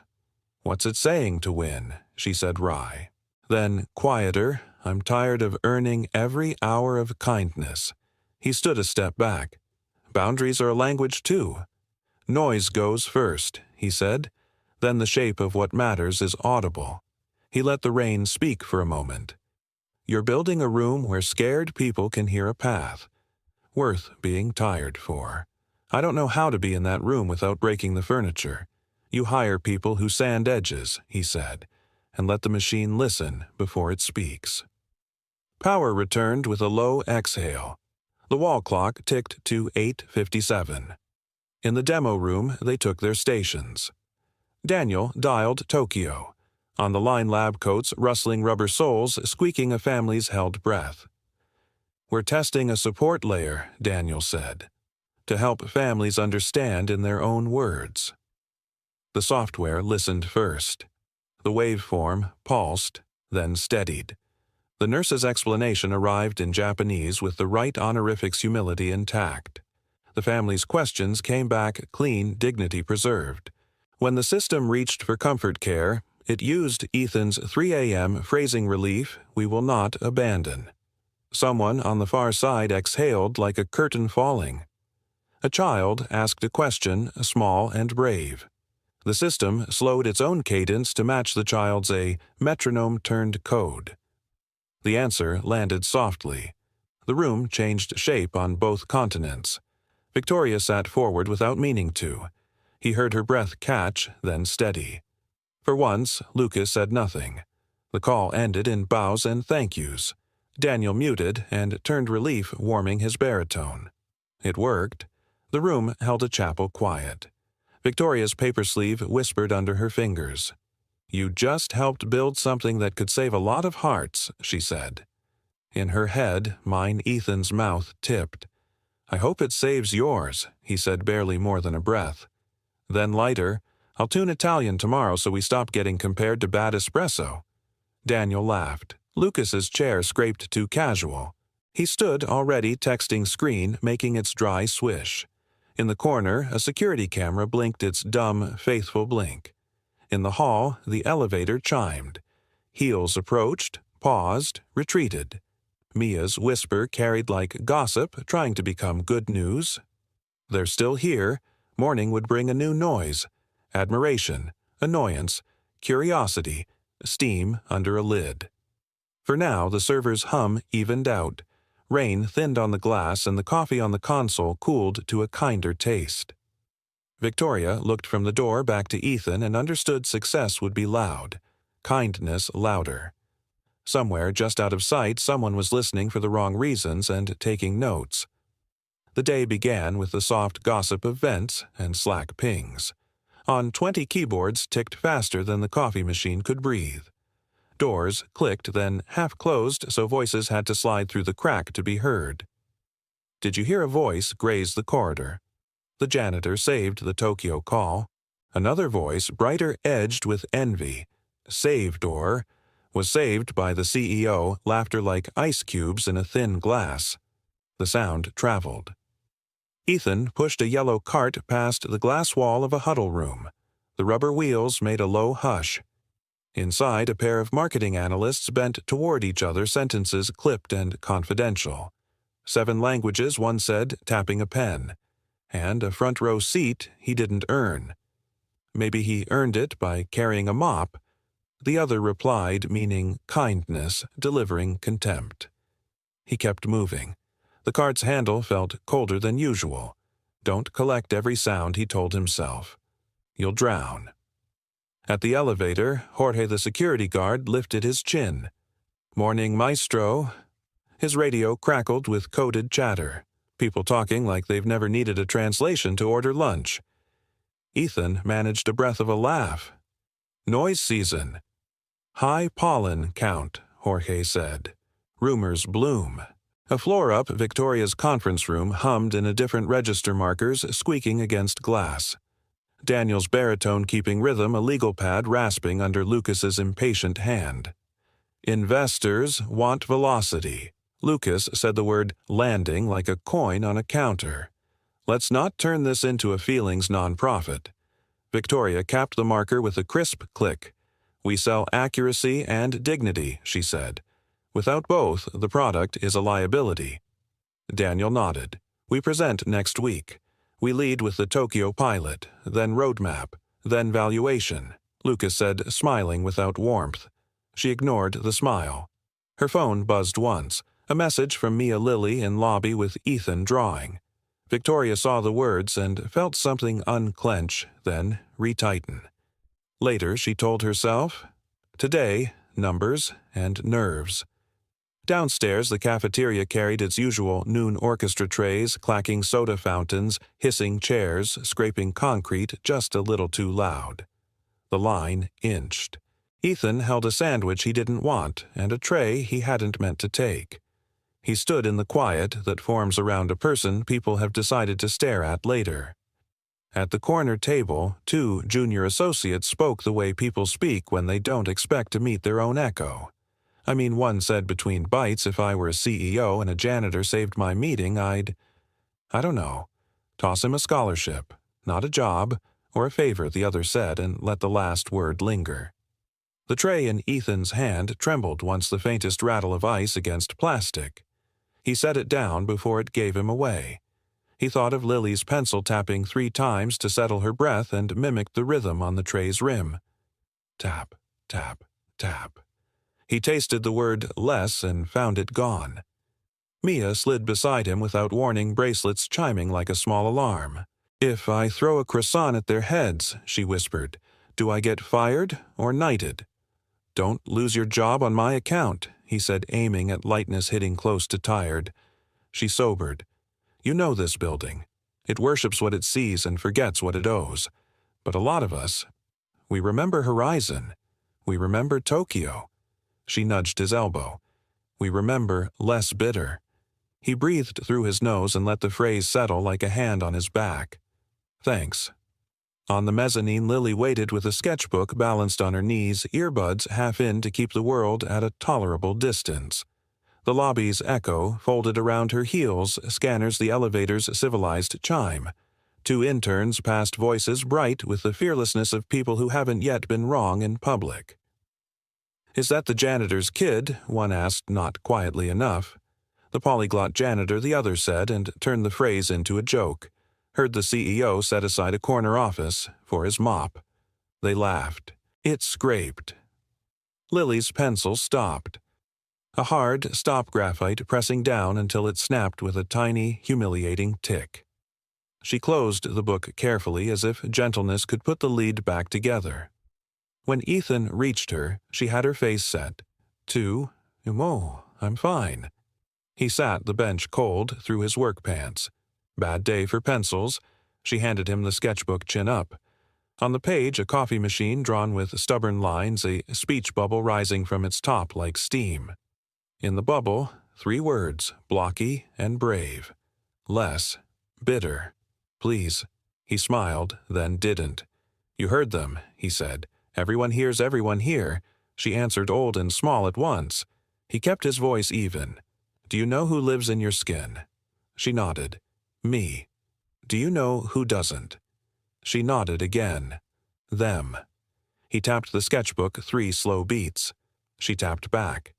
A: "What's it saying to win?" she said wry. Then, quieter, "I'm tired of earning every hour of kindness." He stood a step back. "Boundaries are a language too. Noise goes first," he said. Then the shape of what matters is audible. He let the rain speak for a moment. "You're building a room where scared people can hear a path. Worth being tired for. I don't know how to be in that room without breaking the furniture. You hire people who sand edges," he said, "and let the machine listen before it speaks." Power returned with a low exhale. The wall clock ticked to 8:57. In the demo room, they took their stations. Daniel dialed Tokyo. On the line lab coats, rustling rubber soles, squeaking a family's held breath. "We're testing a support layer," Daniel said, "to help families understand in their own words." The software listened first. The waveform pulsed, then steadied. The nurse's explanation arrived in Japanese with the right honorifics humility intact. The family's questions came back clean, dignity preserved. When the system reached for comfort care, it used Ethan's 3 a.m. phrasing relief, "We will not abandon." Someone on the far side exhaled like a curtain falling. A child asked a question, small and brave. The system slowed its own cadence to match the child's a metronome-turned code. The answer landed softly. The room changed shape on both continents. Victoria sat forward without meaning to. He heard her breath catch, then steady. For once, Lucas said nothing. The call ended in bows and thank yous. Daniel muted and turned relief, warming his baritone. It worked. The room held a chapel quiet. Victoria's paper sleeve whispered under her fingers. "You just helped build something that could save a lot of hearts," she said. In her head, mine Ethan's mouth tipped. "I hope it saves yours," he said, barely more than a breath. Then lighter, "I'll tune Italian tomorrow so we stop getting compared to bad espresso." Daniel laughed. Lucas's chair scraped too casual. He stood already texting screen, making its dry swish. In the corner, a security camera blinked its dumb, faithful blink. In the hall, the elevator chimed. Heels approached, paused, retreated. Mia's whisper carried like gossip, trying to become good news. They're still here. Morning would bring a new noise. Admiration, annoyance, curiosity, steam under a lid. For now, the server's hum evened out. Rain thinned on the glass and the coffee on the console cooled to a kinder taste. Victoria looked from the door back to Ethan and understood success would be loud, kindness louder. Somewhere just out of sight, someone was listening for the wrong reasons and taking notes. The day began with the soft gossip of vents and Slack pings. On 20 keyboards ticked faster than the coffee machine could breathe. Doors clicked, then half-closed, so voices had to slide through the crack to be heard. Did you hear a voice graze the corridor? The janitor saved the Tokyo call. Another voice, brighter edged with envy, saved or, was saved by the CEO, laughter like ice cubes in a thin glass. The sound traveled. Ethan pushed a yellow cart past the glass wall of a huddle room. The rubber wheels made a low hush. Inside, a pair of marketing analysts bent toward each other, sentences clipped and confidential. 7 languages, one said, tapping a pen. And a front-row seat he didn't earn. Maybe he earned it by carrying a mop. The other replied, meaning kindness, delivering contempt. He kept moving. The cart's handle felt colder than usual. Don't collect every sound, he told himself. You'll drown. At the elevator, Jorge the security guard lifted his chin. Morning, maestro. His radio crackled with coded chatter. People talking like they've never needed a translation to order lunch. Ethan managed a breath of a laugh. Noise season. High pollen count, Jorge said. Rumors bloom. A floor up, Victoria's conference room hummed in a different register markers, squeaking against glass. Daniel's baritone keeping rhythm, a legal pad rasping under Lucas's impatient hand. Investors want velocity. Lucas said the word landing like a coin on a counter. Let's not turn this into a feelings nonprofit. Victoria capped the marker with a crisp click. We sell accuracy and dignity, she said. Without both, the product is a liability. Daniel nodded. We present next week. We lead with the Tokyo pilot, then roadmap, then valuation, Lucas said, smiling without warmth. She ignored the smile. Her phone buzzed once, a message from Mia Lilly in lobby with Ethan drawing. Victoria saw the words and felt something unclench, then retighten. Later, she told herself, today, numbers and nerves. Downstairs, the cafeteria carried its usual noon orchestra trays, clacking soda fountains, hissing chairs, scraping concrete just a little too loud. The line inched. Ethan held a sandwich he didn't want and a tray he hadn't meant to take. He stood in the quiet that forms around a person people have decided to stare at later. At the corner table, 2 junior associates spoke the way people speak when they don't expect to meet their own echo. I mean, one said between bites, if I were a CEO and a janitor saved my meeting, I don't know, toss him a scholarship, not a job, or a favor, the other said, and let the last word linger. The tray in Ethan's hand trembled once the faintest rattle of ice against plastic. He set it down before it gave him away. He thought of Lily's pencil tapping 3 times to settle her breath and mimicked the rhythm on the tray's rim. Tap, tap, tap. He tasted the word less and found it gone. Mia slid beside him without warning, bracelets chiming like a small alarm. If I throw a croissant at their heads, she whispered, do I get fired or knighted? Don't lose your job on my account, he said, aiming at lightness hitting close to tired. She sobered. You know this building. It worships what it sees and forgets what it owes. But a lot of us, we remember Horizon. We remember Tokyo. She nudged his elbow. We remember less bitter. He breathed through his nose and let the phrase settle like a hand on his back. Thanks. On the mezzanine, Lily waited with a sketchbook balanced on her knees, earbuds half in to keep the world at a tolerable distance. The lobby's echo folded around her heels, scanners the elevator's civilized chime. 2 interns passed voices bright with the fearlessness of people who haven't yet been wrong in public. Is that the janitor's kid? One asked, not quietly enough. The polyglot janitor, the other said, and turned the phrase into a joke. Heard the CEO set aside a corner office for his mop. They laughed. It scraped. Lily's pencil stopped. a hard stop graphite pressing down until it snapped with a tiny, humiliating tick. She closed the book carefully as if gentleness could put the lead back together. When Ethan reached her, she had her face set. "Oh, I'm fine." He sat the bench cold through his work pants. Bad day for pencils. She handed him the sketchbook chin up. On the page, a coffee machine drawn with stubborn lines, a speech bubble rising from its top like steam. In the bubble, 3 words, blocky and brave. Less, bitter. "Please." He smiled, then didn't. "You heard them," he said. "Everyone hears everyone here." She answered old and small at once. He kept his voice even. "Do you know who lives in your skin?" She nodded. "Me." "Do you know who doesn't?" She nodded again. "Them." He tapped the sketchbook 3 slow beats. She tapped back.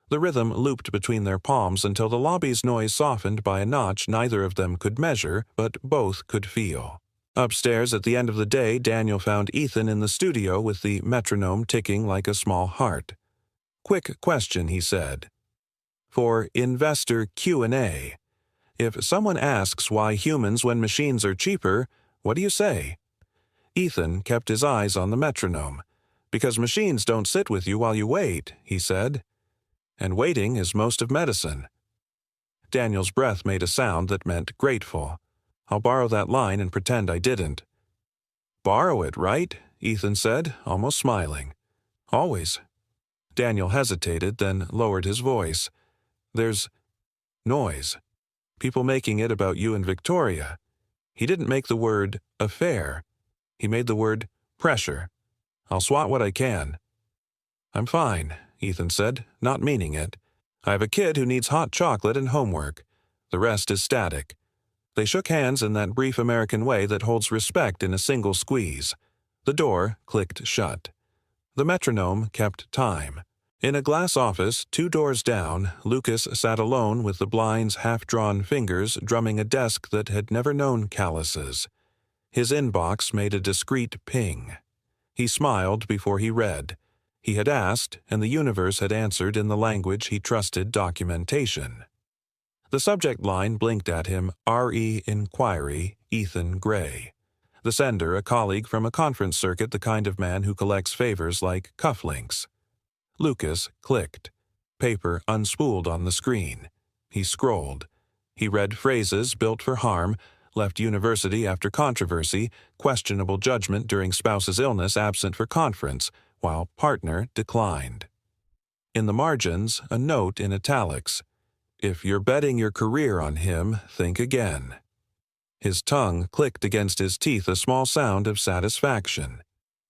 A: The rhythm looped between their palms until the lobby's noise softened by a notch neither of them could measure, but both could feel. Upstairs at the end of the day, Daniel found Ethan in the studio with the metronome ticking like a small heart. "Quick question," he said. "For investor Q&A, if someone asks why humans when machines are cheaper, what do you say?" Ethan kept his eyes on the metronome. "Because machines don't sit with you while you wait," he said. "And waiting is most of medicine." Daniel's breath made a sound that meant grateful. "I'll borrow that line and pretend I didn't." "Borrow it, right?" Ethan said, almost smiling. "Always." Daniel hesitated, then lowered his voice. "There's noise. People making it about you and Victoria." He didn't make the word affair. He made the word pressure. "I'll swat what I can." "I'm fine," Ethan said, not meaning it. "I have a kid who needs hot chocolate and homework. The rest is static." They shook hands in that brief American way that holds respect in a single squeeze. The door clicked shut. The metronome kept time. In a glass office 2 doors down, Lucas sat alone with the blind's half-drawn fingers drumming a desk that had never known calluses. His inbox made a discreet ping. He smiled before he read. He had asked, and the universe had answered in the language he trusted: documentation. The subject line blinked at him, R.E. Inquiry, Ethan Gray. The sender, a colleague from a conference circuit, the kind of man who collects favors like cufflinks. Lucas clicked. Paper unspooled on the screen. He scrolled. He read phrases built for harm, left university after controversy, questionable judgment during spouse's illness, absent for conference, while partner declined. In the margins, a note in italics. If you're betting your career on him, think again. His tongue clicked against his teeth, a small sound of satisfaction.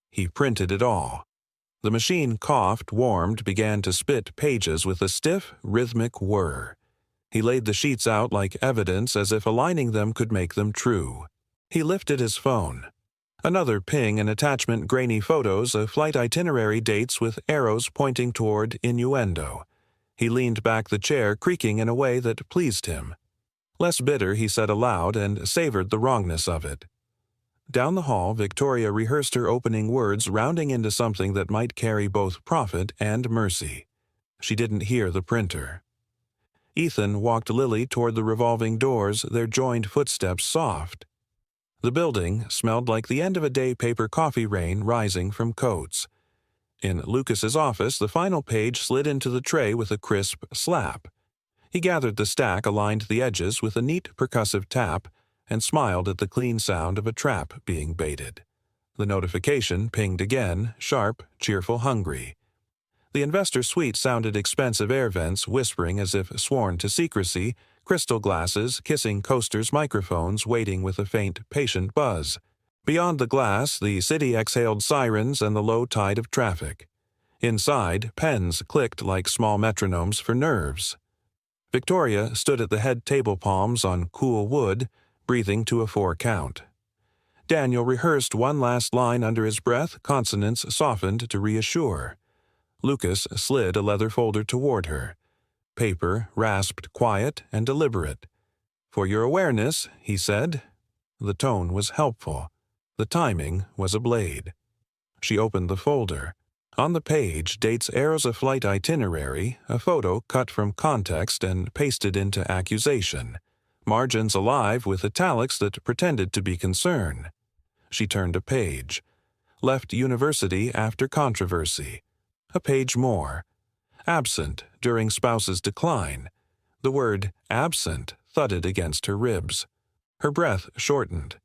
A: He printed it all. The machine coughed, warmed, began to spit pages with a stiff, rhythmic whir. He laid the sheets out like evidence, as if aligning them could make them true. He lifted his phone. Another ping, an attachment, grainy photos, a flight itinerary, dates with arrows pointing toward innuendo. He leaned back the chair, creaking in a way that pleased him. Less bitter, he said aloud, and savored the wrongness of it. Down the hall, Victoria rehearsed her opening words, rounding into something that might carry both profit and mercy. She didn't hear the printer. Ethan walked Lily toward the revolving doors, their joined footsteps soft. The building smelled like the end-of-a-day paper coffee rain rising from coats. In Lucas's office, the final page slid into the tray with a crisp slap. He gathered the stack, aligned the edges with a neat percussive tap, and smiled at the clean sound of a trap being baited. The notification pinged again, sharp, cheerful, hungry. The investor suite sounded expensive air vents whispering as if sworn to secrecy, crystal glasses kissing coasters, microphones waiting with a faint, patient buzz. Beyond the glass, the city exhaled sirens and the low tide of traffic. Inside, pens clicked like small metronomes for nerves. Victoria stood at the head table palms on cool wood, breathing to a 4 count. Daniel rehearsed one last line under his breath, consonants softened to reassure. Lucas slid a leather folder toward her. Paper rasped, quiet and deliberate. "For your awareness," he said. The tone was helpful. The timing was a blade. She opened the folder. On the page, dates arrows a flight itinerary, a photo cut from context and pasted into accusation, margins alive with italics that pretended to be concern. She turned a page. Left university after controversy. A page more. Absent during spouse's decline. The word absent thudded against her ribs. Her breath shortened.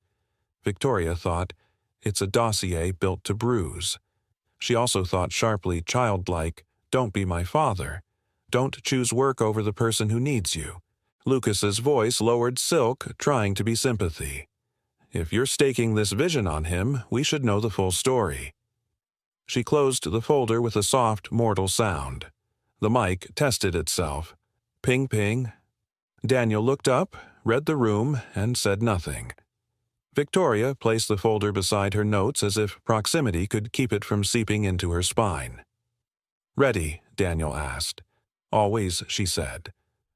A: Victoria thought, it's a dossier built to bruise. She also thought sharply, childlike, don't be my father. Don't choose work over the person who needs you. Lucas's voice lowered silk, trying to be sympathy. If you're staking this vision on him, we should know the full story. She closed the folder with a soft, mortal sound. The mic tested itself. Ping, ping. Daniel looked up, read the room, and said nothing. Victoria placed the folder beside her notes as if proximity could keep it from seeping into her spine. Ready? Daniel asked. Always, she said.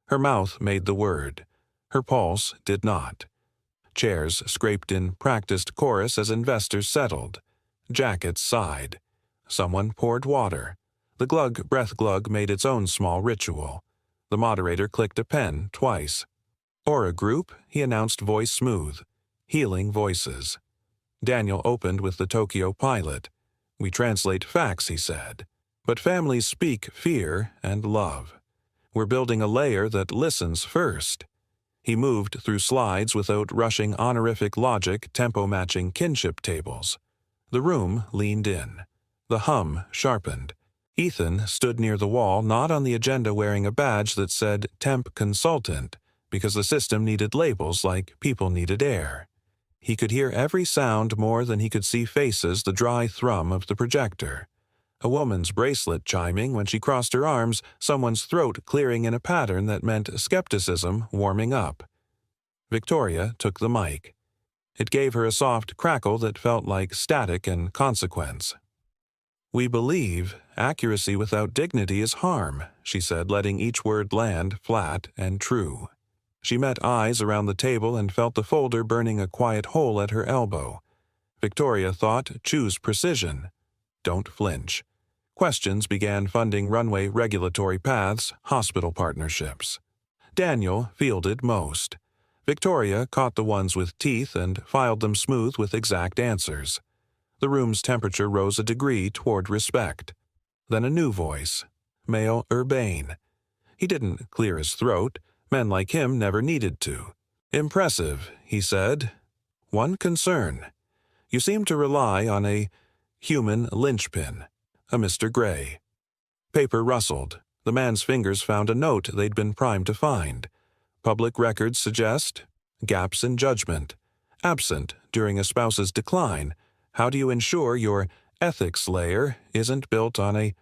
A: Her mouth made the word. Her pulse did not. Chairs scraped in practiced chorus as investors settled. Jackets sighed. Someone poured water. The breath glug made its own small ritual. The moderator clicked a pen twice. Aura Group, he announced, voice smooth. Healing voices. Daniel opened with the Tokyo pilot. We translate facts, he said. But families speak fear and love. We're building a layer that listens first. He moved through slides without rushing honorific logic, tempo-matching kinship tables. The room leaned in. The hum sharpened. Ethan stood near the wall, not on the agenda wearing a badge that said Temp Consultant, because the system needed labels like people needed air. He could hear every sound more than he could see faces, the dry thrum of the projector. A woman's bracelet chiming when she crossed her arms, someone's throat clearing in a pattern that meant skepticism warming up. Victoria took the mic. It gave her a soft crackle that felt like static and consequence. We believe accuracy without dignity is harm, she said, letting each word land flat and true. She met eyes around the table and felt the folder burning a quiet hole at her elbow. Victoria thought, choose precision. Don't flinch. Questions began funding runway regulatory paths, hospital partnerships. Daniel fielded most. Victoria caught the ones with teeth and filed them smooth with exact answers. The room's temperature rose a degree toward respect. Then a new voice, male urbane. He didn't clear his throat. Men like him never needed to. Impressive, he said. One concern. You seem to rely on a human linchpin, a Mr. Gray. Paper rustled. The man's fingers found a note they'd been primed to find. Public records suggest gaps in judgment. Absent during a spouse's decline. How do you ensure your ethics layer isn't built on a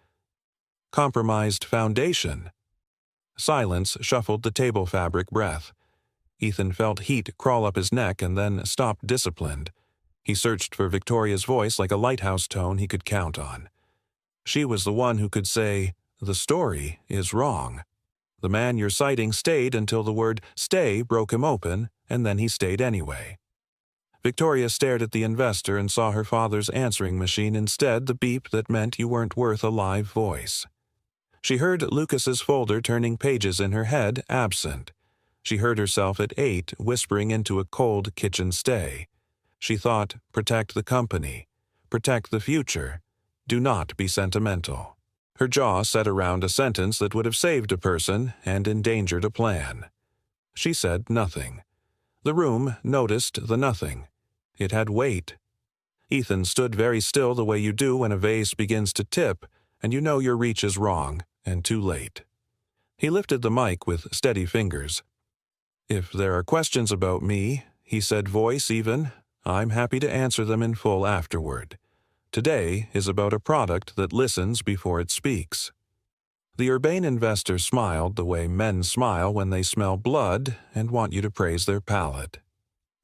A: compromised foundation? Silence shuffled the table fabric breath. Ethan felt heat crawl up his neck and then stopped disciplined. He searched for Victoria's voice like a lighthouse tone he could count on. She was the one who could say, the story is wrong. The man you're citing stayed until the word stay broke him open, and then he stayed anyway. Victoria stared at the investor and saw her father's answering machine instead, the beep that meant you weren't worth a live voice. She heard Lucas's folder turning pages in her head, absent. She heard herself at 8 whispering into a cold kitchen stay. She thought, protect the company. Protect the future. Do not be sentimental. Her jaw set around a sentence that would have saved a person and endangered a plan. She said nothing. The room noticed the nothing. It had weight. Ethan stood very still the way you do when a vase begins to tip, and you know your reach is wrong and too late. He lifted the mic with steady fingers. If there are questions about me, he said, voice even, I'm happy to answer them in full afterward. Today is about a product that listens before it speaks. The urbane investor smiled the way men smile when they smell blood and want you to praise their palate.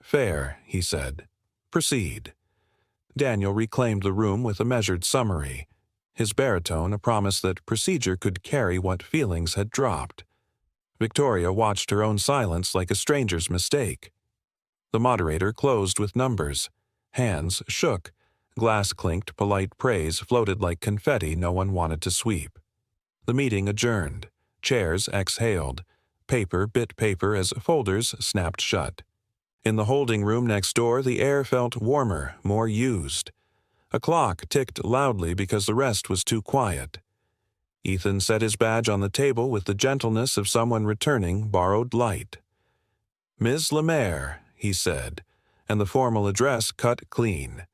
A: Fair, he said. Proceed. Daniel reclaimed the room with a measured summary, his baritone a promise that procedure could carry what feelings had dropped. Victoria watched her own silence like a stranger's mistake. The moderator closed with numbers. Hands shook. Glass clinked polite praise floated like confetti no one wanted to sweep. The meeting adjourned. Chairs exhaled. Paper bit paper as folders snapped shut. In the holding room next door, the air felt warmer, more used. A clock ticked loudly because the rest was too quiet. Ethan set his badge on the table with the gentleness of someone returning borrowed light. "Ms. Lemaire," he said, and the formal address cut clean.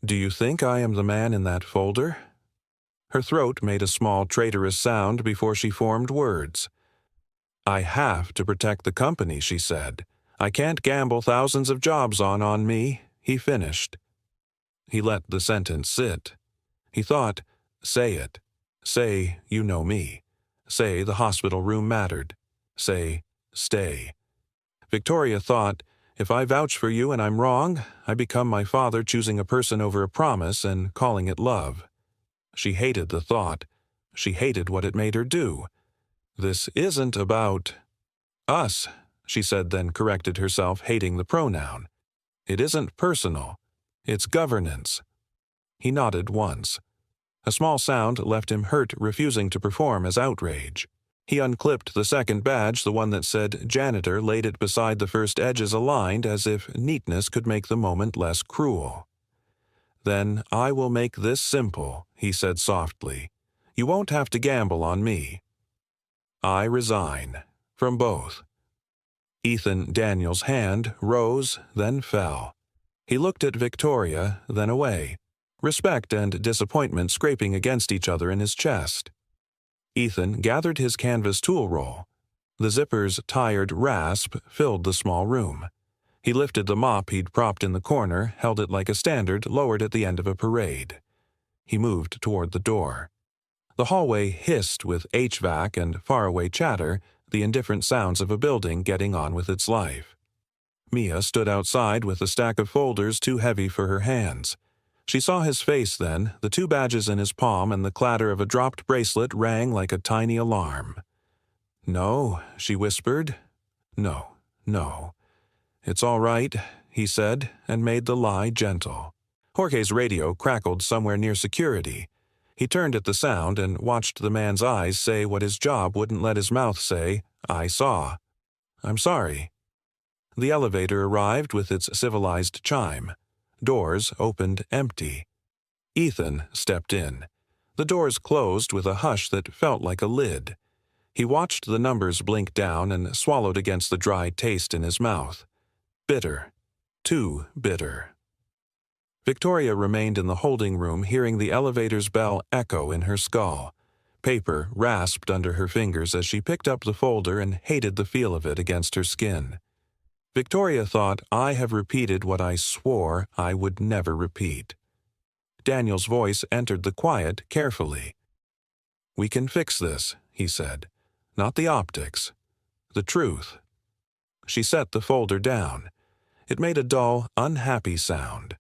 A: "Do you think I am the man in that folder?" Her throat made a small traitorous sound before she formed words. "I have to protect the company," she said. "I can't gamble thousands of jobs on me," he finished. He let the sentence sit. He thought, say it. Say, you know me. Say, the hospital room mattered. Say, stay. Victoria thought, if I vouch for you and I'm wrong, I become my father choosing a person over a promise and calling it love. She hated the thought. She hated what it made her do. "This isn't about us," she said, then corrected herself, hating the pronoun. "It isn't personal. It's governance." He nodded once. A small sound left him hurt, refusing to perform as outrage. He unclipped the second badge, the one that said janitor, laid it beside the first edges aligned as if neatness could make the moment less cruel. "Then I will make this simple," he said softly. "You won't have to gamble on me. I resign. From both." Ethan Daniels' hand rose, then fell. He looked at Victoria, then away, respect and disappointment scraping against each other in his chest. Ethan gathered his canvas tool roll. The zipper's tired rasp filled the small room. He lifted the mop he'd propped in the corner, held it like a standard lowered at the end of a parade. He moved toward the door. The hallway hissed with HVAC and faraway chatter, the indifferent sounds of a building getting on with its life. Mia stood outside with a stack of folders too heavy for her hands. She saw his face then, the two badges in his palm, and the clatter of a dropped bracelet rang like a tiny alarm. "No," she whispered. "No, no. It's all right," he said, and made the lie gentle. Jorge's radio crackled somewhere near security. He turned at the sound and watched the man's eyes say what his job wouldn't let his mouth say, "I saw." "I'm sorry." The elevator arrived with its civilized chime. Doors opened empty. Ethan stepped in. The doors closed with a hush that felt like a lid. He watched the numbers blink down and swallowed against the dry taste in his mouth. Bitter. Too bitter. Victoria remained in the holding room, hearing the elevator's bell echo in her skull. Paper rasped under her fingers as she picked up the folder and hated the feel of it against her skin. Victoria thought, I have repeated what I swore I would never repeat. Daniel's voice entered the quiet carefully. "We can fix this," he said. "Not the optics. The truth." She set the folder down. It made a dull, unhappy sound.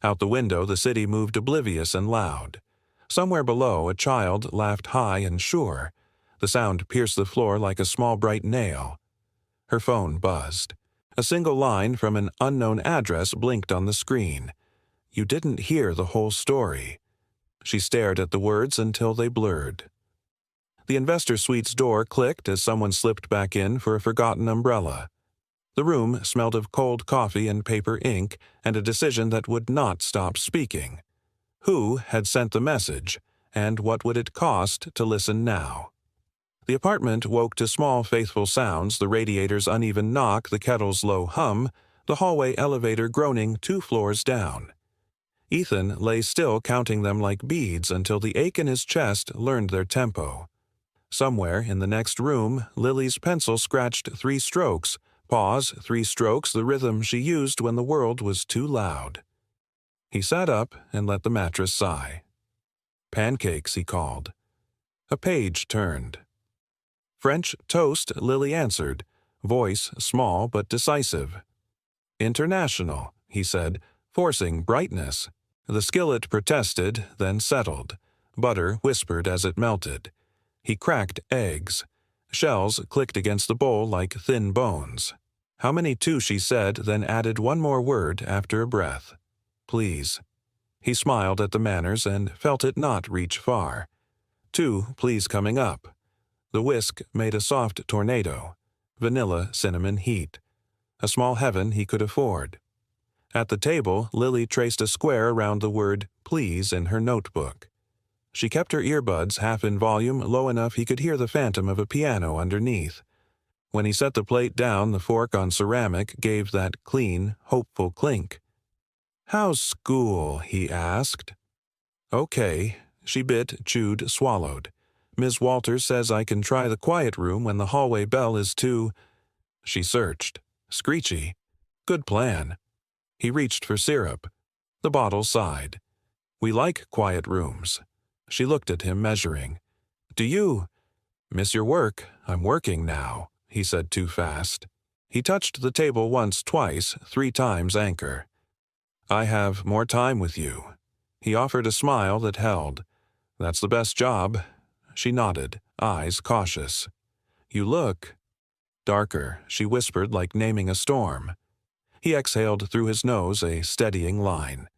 A: Out the window, the city moved oblivious and loud. Somewhere below, a child laughed high and sure. The sound pierced the floor like a small bright nail. Her phone buzzed. A single line from an unknown address blinked on the screen. You didn't hear the whole story. She stared at the words until they blurred. The investor suite's door clicked as someone slipped back in for a forgotten umbrella. The room smelled of cold coffee and paper ink and a decision that would not stop speaking. Who had sent the message, and what would it cost to listen now? The apartment woke to small, faithful sounds, the radiator's uneven knock, the kettle's low hum, the hallway elevator groaning 2 floors down. Ethan lay still, counting them like beads until the ache in his chest learned their tempo. Somewhere in the next room, Lily's pencil scratched 3 strokes, pause, 3 strokes, the rhythm she used when the world was too loud. He sat up and let the mattress sigh. "Pancakes," he called. A page turned. "French toast," Lily answered, voice small but decisive. "International," he said, forcing brightness. The skillet protested, then settled. Butter whispered as it melted. He cracked eggs. Shells clicked against the bowl like thin bones. "How many too?" she said, then added one more word after a breath. "Please." He smiled at the manners and felt it not reach far. 2, please coming up. The whisk made a soft tornado. Vanilla cinnamon heat. A small heaven he could afford. At the table, Lily traced a square around the word please in her notebook. She kept her earbuds half in volume, low enough he could hear the phantom of a piano underneath. When he set the plate down, the fork on ceramic gave that clean, hopeful clink. "How's school?" he asked. "Okay." She bit, chewed, swallowed. "Ms. Walters says I can try the quiet room when the hallway bell is too—" She searched. "Screechy. Good plan." He reached for syrup. The bottle sighed. "We like quiet rooms." She looked at him, measuring. "Do you—" "Miss your work? I'm working now," he said too fast. He touched the table once, twice, 3 times anchor. "I have more time with you." He offered a smile that held. "That's the best job." She nodded, eyes cautious. "You look—" "Darker," she whispered like naming a storm. He exhaled through his nose, a steadying line.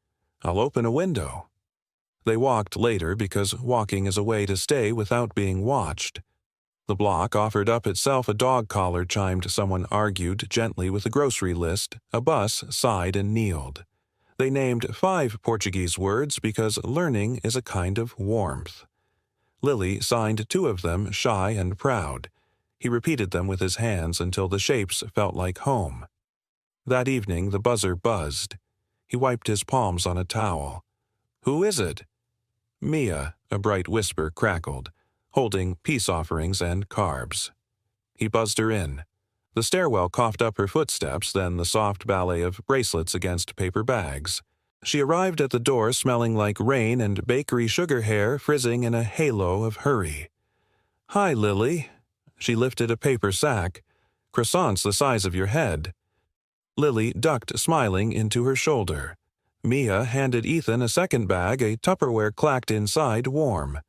A: "I'll open a window." They walked later because walking is a way to stay without being watched. The block offered up itself. A dog collar chimed. Someone argued gently with a grocery list. A bus sighed and kneeled. They named 5 Portuguese words because learning is a kind of warmth. Lily signed 2 of them, shy and proud. He repeated them with his hands until the shapes felt like home. That evening the buzzer buzzed. He wiped his palms on a towel. "Who is it?" "Mia," a bright whisper crackled, holding peace offerings and carbs. He buzzed her in. The stairwell coughed up her footsteps, then the soft ballet of bracelets against paper bags. She arrived at the door smelling like rain and bakery sugar hair frizzing in a halo of hurry. "Hi, Lily." She lifted a paper sack. "Croissants the size of your head." Lily ducked, smiling, into her shoulder. Mia handed Ethan a second bag. A Tupperware clacked inside, warm.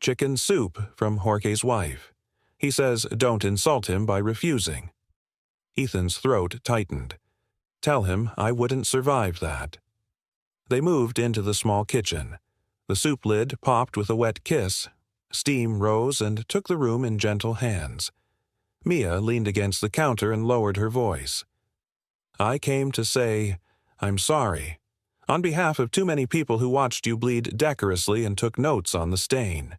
A: "Chicken soup from Jorge's wife. He says don't insult him by refusing." Ethan's throat tightened. "Tell him I wouldn't survive that." They moved into the small kitchen. The soup lid popped with a wet kiss. Steam rose and took the room in gentle hands. Mia leaned against the counter and lowered her voice. "I came to say, I'm sorry. On behalf of too many people who watched you bleed decorously and took notes on the stain."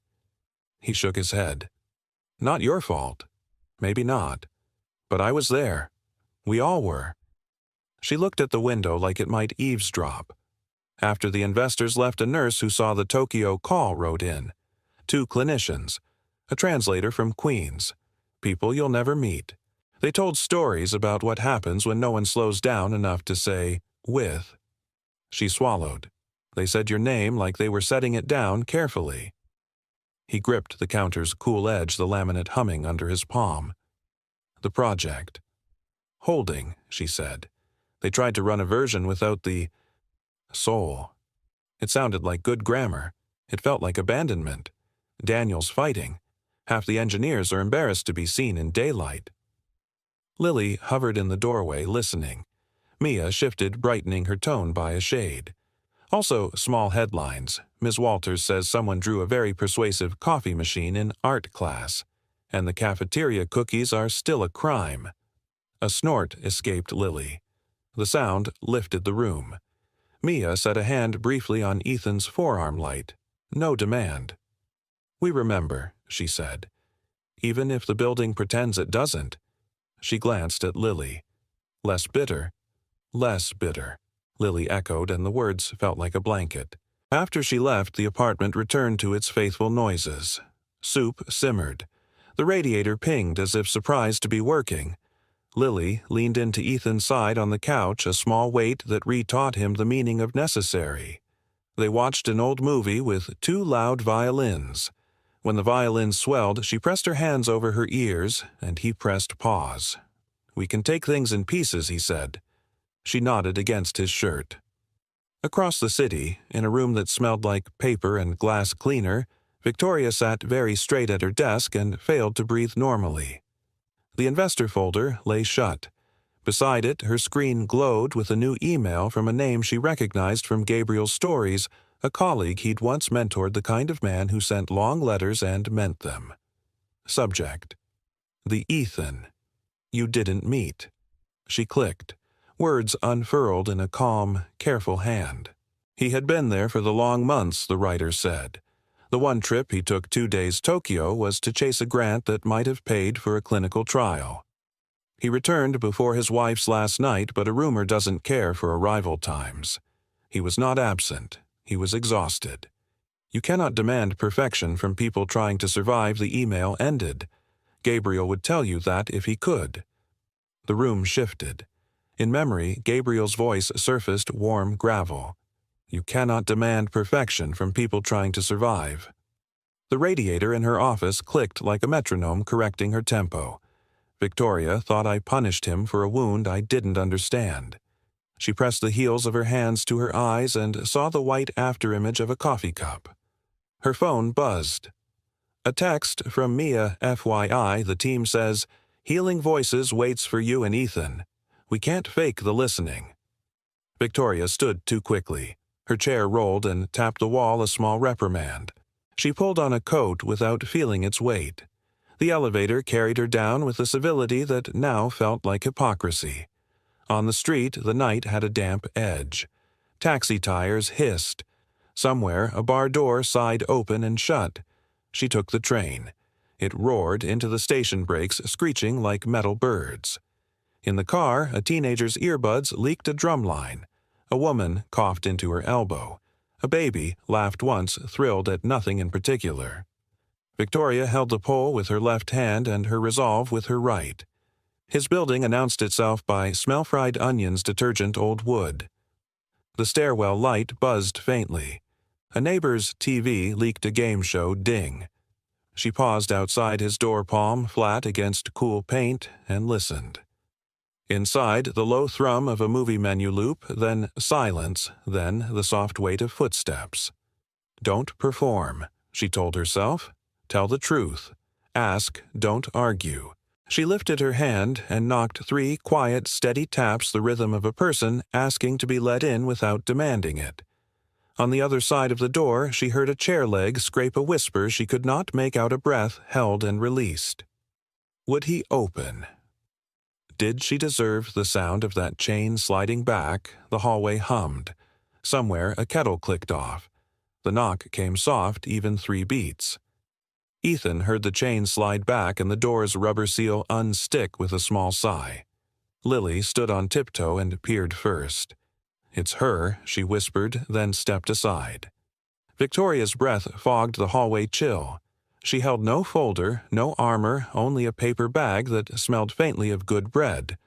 A: He shook his head. "Not your fault. Maybe not. But I was there. We all were." She looked at the window like it might eavesdrop. After the investors left, a nurse who saw the Tokyo call rode in. 2 clinicians. A translator from Queens. People you'll never meet. They told stories about what happens when no one slows down enough to say, with. She swallowed. They said your name like they were setting it down carefully. He gripped the counter's cool edge, the laminate humming under his palm. "The project." "Holding," she said. "They tried to run a version without the soul." It sounded like good grammar. It felt like abandonment. Daniel's fighting. Half the engineers are embarrassed to be seen in daylight. Lily hovered in the doorway, listening. Mia shifted, brightening her tone by a shade. Also, small headlines. Ms. Walters says someone drew a very persuasive coffee machine in art class. And the cafeteria cookies are still a crime. A snort escaped Lily. The sound lifted the room. Mia set a hand briefly on Ethan's forearm light. No demand. "We remember," she said. "Even if the building pretends it doesn't." She glanced at Lily. "Less bitter." "Less bitter," Lily echoed, and the words felt like a blanket. After she left, the apartment returned to its faithful noises. Soup simmered. The radiator pinged as if surprised to be working. Lily leaned into Ethan's side on the couch, a small weight that retaught him the meaning of necessary. They watched an old movie with 2 loud violins. When the violins swelled, she pressed her hands over her ears, and he pressed pause. "We can take things in pieces," he said. She nodded against his shirt. Across the city, in a room that smelled like paper and glass cleaner, Victoria sat very straight at her desk and failed to breathe normally. The investor folder lay shut. Beside it, her screen glowed with a new email from a name she recognized from Gabriel's stories, a colleague he'd once mentored, the kind of man who sent long letters and meant them. Subject: The Ethan you didn't meet. She clicked. Words unfurled in a calm, careful hand. He had been there for the long months, the writer said. The one trip he took 2 days Tokyo was to chase a grant that might have paid for a clinical trial. He returned before his wife's last night, but a rumor doesn't care for arrival times. He was not absent. He was exhausted. You cannot demand perfection from people trying to survive. The email ended. Gabriel would tell you that if he could. The room shifted. In memory, Gabriel's voice surfaced, warm gravel. You cannot demand perfection from people trying to survive. The radiator in her office clicked like a metronome, correcting her tempo. Victoria thought I punished him for a wound I didn't understand. She pressed the heels of her hands to her eyes and saw the white afterimage of a coffee cup. Her phone buzzed. A text from Mia. FYI, the team says, "Healing Voices waits for you and Ethan. We can't fake the listening." Victoria stood too quickly. Her chair rolled and tapped the wall, a small reprimand. She pulled on a coat without feeling its weight. The elevator carried her down with a civility that now felt like hypocrisy. On the street, the night had a damp edge. Taxi tires hissed. Somewhere, a bar door sighed open and shut. She took the train. It roared into the station brakes, screeching like metal birds. In the car, a teenager's earbuds leaked a drumline. A woman coughed into her elbow. A baby laughed once, thrilled at nothing in particular. Victoria held the pole with her left hand and her resolve with her right. His building announced itself by smell fried onions, detergent, old wood. The stairwell light buzzed faintly. A neighbor's TV leaked a game show ding. She paused outside his door, palm flat against cool paint, and listened. Inside, the low thrum of a movie menu loop, then silence, then the soft weight of footsteps. Don't perform, she told herself. Tell the truth. Ask, don't argue. She lifted her hand and knocked 3 quiet, steady taps, the rhythm of a person asking to be let in without demanding it. On the other side of the door, she heard a chair leg scrape, a whisper she could not make out, a breath held and released. Would he open? Did she deserve the sound of that chain sliding back? The hallway hummed. Somewhere a kettle clicked off. The knock came soft, even 3 beats. Ethan heard the chain slide back and the door's rubber seal unstick with a small sigh. Lily stood on tiptoe and peered first. "It's her," she whispered, then stepped aside. Victoria's breath fogged the hallway chill. She held no folder, no armor, only a paper bag that smelled faintly of good bread.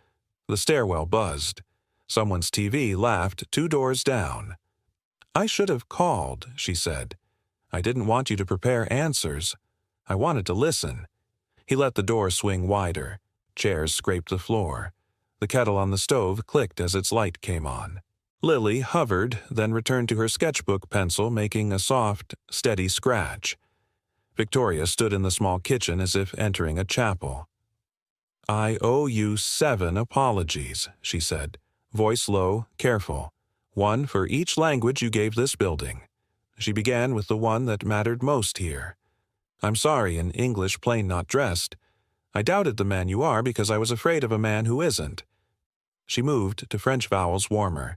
A: The stairwell buzzed. Someone's TV laughed 2 doors down. "I should have called," she said. "I didn't want you to prepare answers. I wanted to listen." He let the door swing wider. Chairs scraped the floor. The kettle on the stove clicked as its light came on. Lily hovered, then returned to her sketchbook pencil, making a soft, steady scratch. Victoria stood in the small kitchen as if entering a chapel. "I owe you 7 apologies," she said, voice low, careful. "1 for each language you gave this building." She began with the one that mattered most here. "I'm sorry in English, plain, not dressed. I doubted the man you are because I was afraid of a man who isn't." She moved to French vowels, warmer.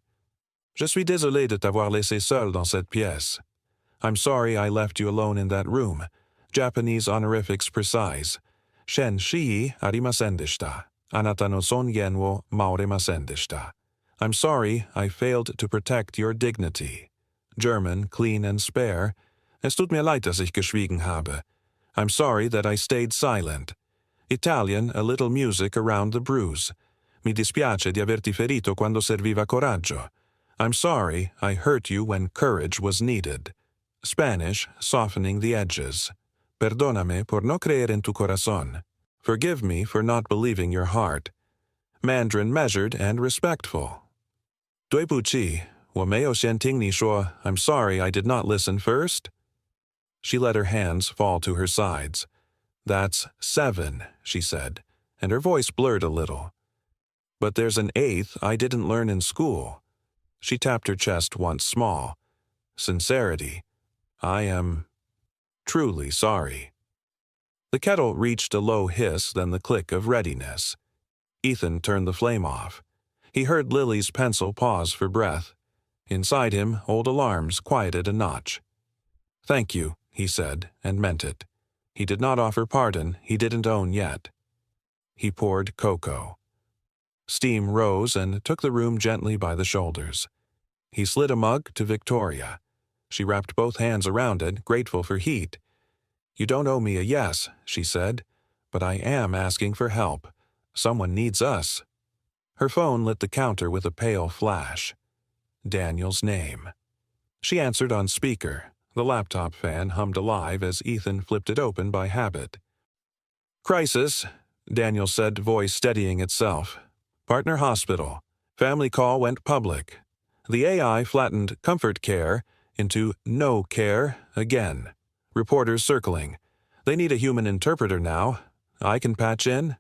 A: "Je suis désolé de t'avoir laissé seul dans cette pièce. I'm sorry I left you alone in that room. Japanese honorifics precise. Shen shii arimasen deshita. Anata no songen wo maoremasen deshita. I'm sorry I failed to protect your dignity. German, clean and spare. Es tut mir leid, dass ich geschwiegen habe. I'm sorry that I stayed silent. Italian, a little music around the bruise. Mi dispiace di averti ferito quando serviva coraggio. I'm sorry I hurt you when courage was needed. Spanish, softening the edges. Perdóname por no creer en tu corazón. Forgive me for not believing your heart. Mandarin, measured and respectful. 对不起，我没有先听你说 I'm sorry I did not listen first. She let her hands fall to her sides. "That's 7, she said, and her voice blurred a little. But there's an eighth I didn't learn in school. She tapped her chest once small. Sincerity. I am truly sorry. The kettle reached a low hiss, then the click of readiness. Ethan turned the flame off. He heard Lily's pencil pause for breath. Inside him, old alarms quieted a notch. "Thank you," he said, and meant it. He did not offer pardon he didn't own yet. He poured cocoa. Steam rose and took the room gently by the shoulders. He slid a mug to Victoria. She wrapped both hands around it, grateful for heat. "You don't owe me a yes," she said, "but I am asking for help. Someone needs us." Her phone lit the counter with a pale flash. Daniel's name. She answered on speaker. The laptop fan hummed alive as Ethan flipped it open by habit. "Crisis," Daniel said, voice steadying itself. "Partner Hospital. Family call went public. The AI flattened comfort care into no care again. Reporters circling. They need a human interpreter now. I can patch in?"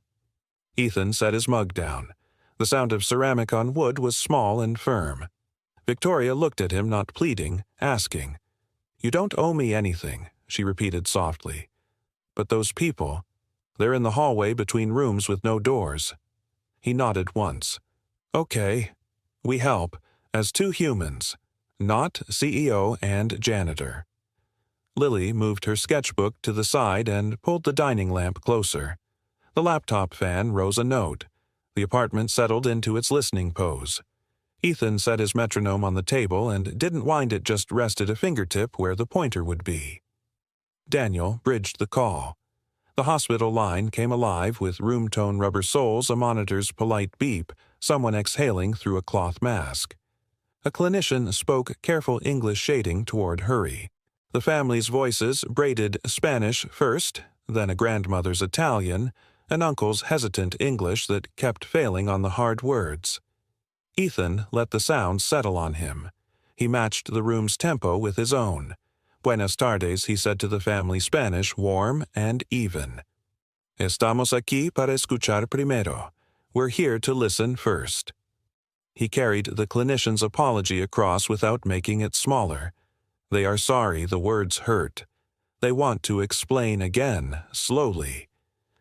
A: Ethan set his mug down. The sound of ceramic on wood was small and firm. Victoria looked at him, not pleading, asking. "You don't owe me anything," she repeated softly. "But those people, they're in the hallway between rooms with no doors." He nodded once. "Okay. We help, as two humans, not CEO and janitor." Lily moved her sketchbook to the side and pulled the dining lamp closer. The laptop fan rose a note. The apartment settled into its listening pose. Ethan set his metronome on the table and didn't wind it, just rested a fingertip where the pointer would be. Daniel bridged the call. The hospital line came alive with room-tone rubber soles, a monitor's polite beep, someone exhaling through a cloth mask. A clinician spoke careful English shading toward hurry. The family's voices braided Spanish first, then a grandmother's Italian, an uncle's hesitant English that kept failing on the hard words. Ethan let the sound settle on him. He matched the room's tempo with his own. "Buenas tardes," he said to the family, Spanish, warm and even. "Estamos aquí para escuchar primero. We're here to listen first." He carried the clinician's apology across without making it smaller. They are sorry the words hurt. They want to explain again, slowly.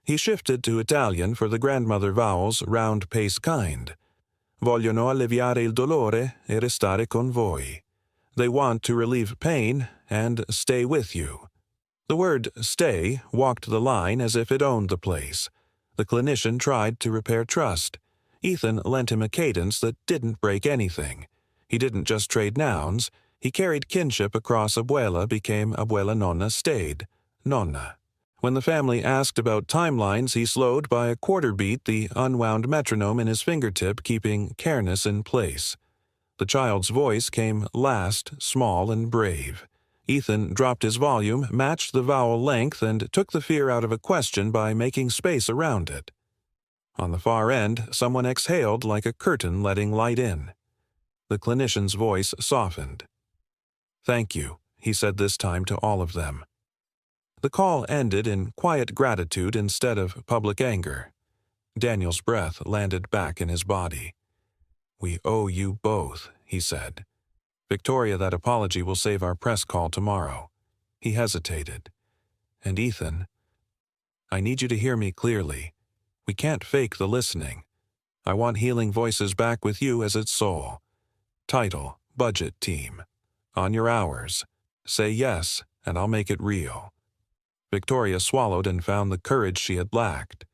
A: He shifted to Italian for the grandmother vowels, round-paced kind. "Vogliono alleviare il dolore e restare con voi." They want to relieve pain and stay with you. The word "stay" walked the line as if it owned the place. The clinician tried to repair trust. Ethan lent him a cadence that didn't break anything. He didn't just trade nouns. He carried kinship across. Abuela became abuela, nonna stayed. Nonna. When the family asked about timelines, he slowed by a quarter beat, the unwound metronome in his fingertip keeping careness in place. The child's voice came last, small and brave. Ethan dropped his volume, matched the vowel length, and took the fear out of a question by making space around it. On the far end, someone exhaled like a curtain letting light in. The clinician's voice softened. "Thank you," he said this time to all of them. The call ended in quiet gratitude instead of public anger. Daniel's breath landed back in his body. "We owe you both," he said. "Victoria, that apology will save our press call tomorrow." He hesitated. "And Ethan, I need you to hear me clearly. We can't fake the listening. I want Healing Voices back with you as its soul. Title, Budget Team. On your hours. Say yes, and I'll make it real." Victoria swallowed and found the courage she had lacked.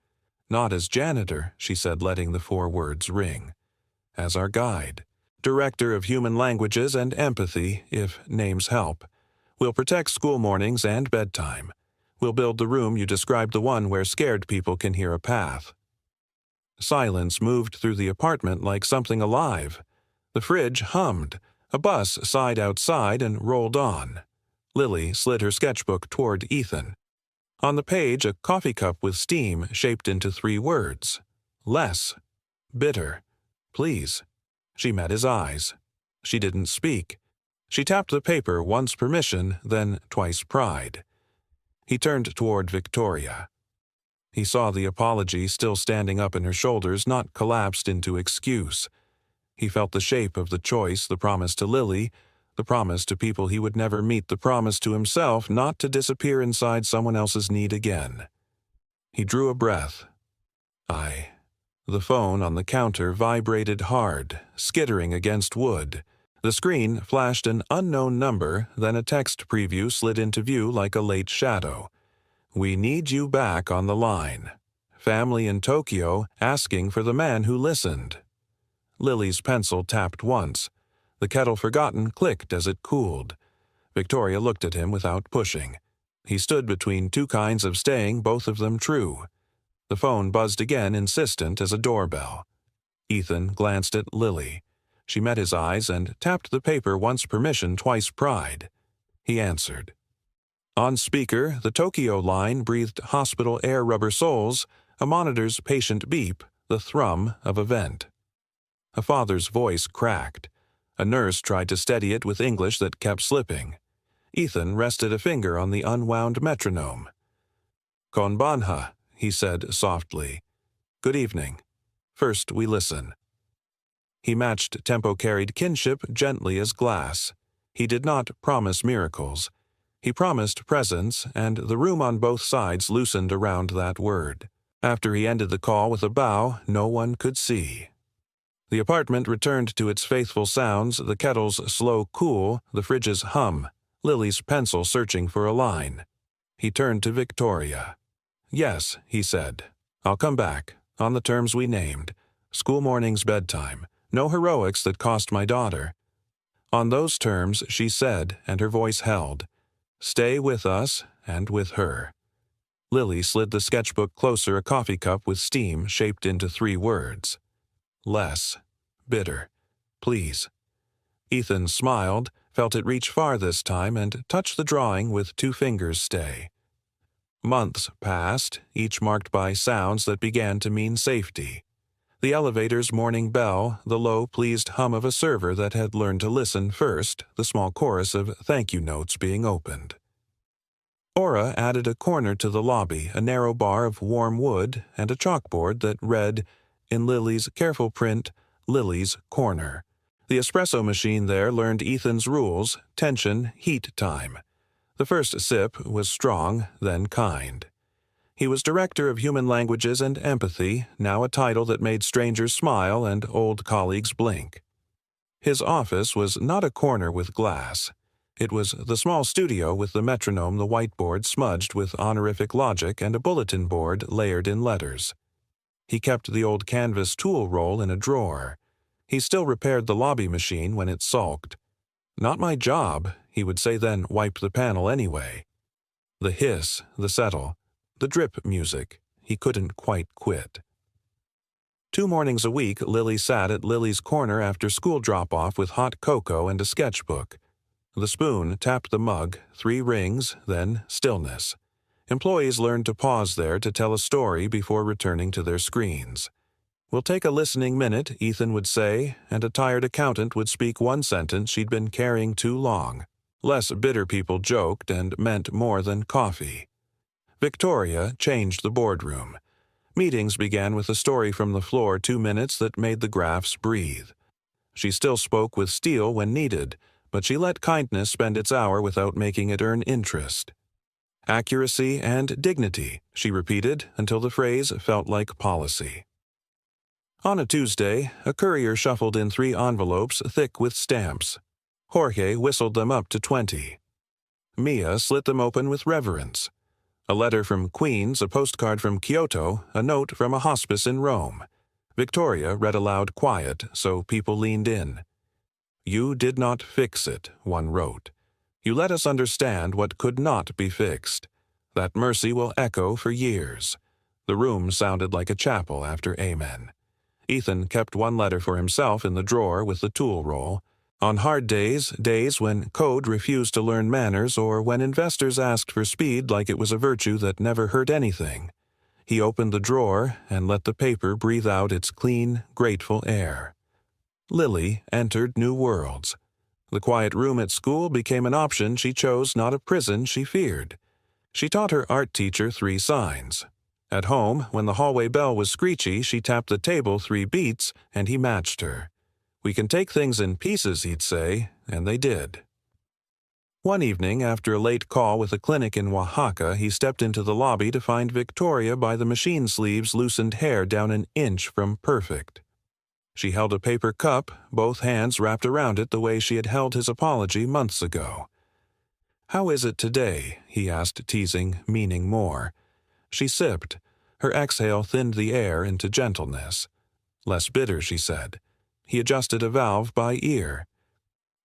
A: "Not as janitor," she said, letting the 4 words ring. "As our guide. Director of Human Languages and Empathy, if names help. We'll protect school mornings and bedtime. We'll build the room you described, the one where scared people can hear a path." Silence moved through the apartment like something alive. The fridge hummed. A bus sighed outside and rolled on. Lily slid her sketchbook toward Ethan. On the page, a coffee cup with steam shaped into 3 words. Less. Bitter. Please. She met his eyes. She didn't speak. She tapped the paper, once permission, then twice pride. He turned toward Victoria. He saw the apology still standing up in her shoulders, not collapsed into excuse. He felt the shape of the choice, the promise to Lily, the promise to people he would never meet, the promise to himself not to disappear inside someone else's need again. He drew a breath. The phone on the counter vibrated hard, skittering against wood. The screen flashed an unknown number, then a text preview slid into view like a late shadow. "We need you back on the line. Family in Tokyo asking for the man who listened." Lily's pencil tapped once. The kettle forgotten clicked as it cooled. Victoria looked at him without pushing. He stood between two kinds of staying, both of them true. The phone buzzed again, insistent as a doorbell. Ethan glanced at Lily. She met his eyes and tapped the paper, once permission, twice pride. He answered. On speaker, the Tokyo line breathed hospital air rubber soles, a monitor's patient beep, the thrum of a vent. A father's voice cracked. A nurse tried to steady it with English that kept slipping. Ethan rested a finger on the unwound metronome. "Konbanha," he said softly. "Good evening. First we listen." He matched tempo-carried kinship gently as glass. He did not promise miracles. He promised presence, and the room on both sides loosened around that word. After he ended the call with a bow no one could see. The apartment returned to its faithful sounds, the kettle's slow cool, the fridge's hum, Lily's pencil searching for a line. He turned to Victoria. "Yes," he said. "I'll come back, on the terms we named. School mornings, bedtime. No heroics that cost my daughter." On those terms, she said, and her voice held. "Stay with us and with her." Lily slid the sketchbook closer, a coffee cup with steam shaped into 3 words. "Less. Bitter. Please." Ethan smiled, felt it reach far this time, and touched the drawing with 2 fingers stay. Months passed, each marked by sounds that began to mean safety. The elevator's morning bell, the low, pleased hum of a server that had learned to listen first, the small chorus of thank you notes being opened. Aura added a corner to the lobby, a narrow bar of warm wood, and a chalkboard that read, in Lily's careful print, Lily's Corner. The espresso machine there learned Ethan's rules: tension, heat time. The first sip was strong, then kind. He was Director of Human Languages and Empathy, now a title that made strangers smile and old colleagues blink. His office was not a corner with glass. It was the small studio with the metronome, the whiteboard smudged with honorific logic, and a bulletin board layered in letters. He kept the old canvas tool roll in a drawer. He still repaired the lobby machine when it sulked. "Not my job," he would say, then wipe the panel anyway. The hiss, the settle, the drip music, he couldn't quite quit. 2 mornings a week, Lily sat at Lily's Corner after school drop-off with hot cocoa and a sketchbook. The spoon tapped the mug, 3 rings, then stillness. Employees learned to pause there to tell a story before returning to their screens. "We'll take a listening minute," Ethan would say, and a tired accountant would speak one sentence she'd been carrying too long. Less bitter people joked and meant more than coffee. Victoria changed the boardroom. Meetings began with a story from the floor, 2 minutes that made the graphs breathe. She still spoke with steel when needed, but she let kindness spend its hour without making it earn interest. "Accuracy and dignity," she repeated until the phrase felt like policy. On a Tuesday, a courier shuffled in 3 envelopes thick with stamps. Jorge whistled them up to 20. Mia slit them open with reverence. A letter from Queens, a postcard from Kyoto, a note from a hospice in Rome. Victoria read aloud quiet, so people leaned in. "You did not fix it," one wrote. "You let us understand what could not be fixed. That mercy will echo for years." The room sounded like a chapel after Amen. Ethan kept one letter for himself in the drawer with the tool roll. On hard days, days when code refused to learn manners or when investors asked for speed like it was a virtue that never hurt anything, he opened the drawer and let the paper breathe out its clean, grateful air. Lily entered new worlds. The quiet room at school became an option she chose, not a prison she feared. She taught her art teacher 3 signs. At home, when the hallway bell was screechy, she tapped the table 3 beats, and he matched her. "We can take things in pieces," he'd say, and they did. One evening, after a late call with a clinic in Oaxaca, he stepped into the lobby to find Victoria by the machine sleeve's loosened hair down an inch from perfect. She held a paper cup, both hands wrapped around it the way she had held his apology months ago. "How is it today?" he asked, teasing, meaning more. She sipped. Her exhale thinned the air into gentleness. "Less bitter," she said. He adjusted a valve by ear.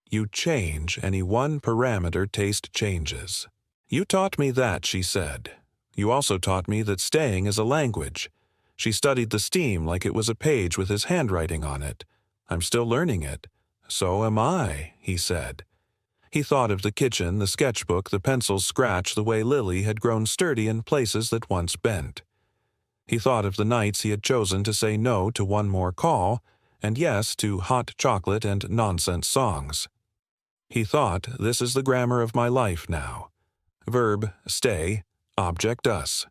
A: "You change, any one parameter taste changes." "You taught me that," she said. "You also taught me that staying is a language." She studied the steam like it was a page with his handwriting on it. "I'm still learning it." "So am I," he said. He thought of the kitchen, the sketchbook, the pencil's scratch, the way Lily had grown sturdy in places that once bent. He thought of the nights he had chosen to say no to one more call, and yes to hot chocolate and nonsense songs. He thought, this is the grammar of my life now. Verb, stay, object, us.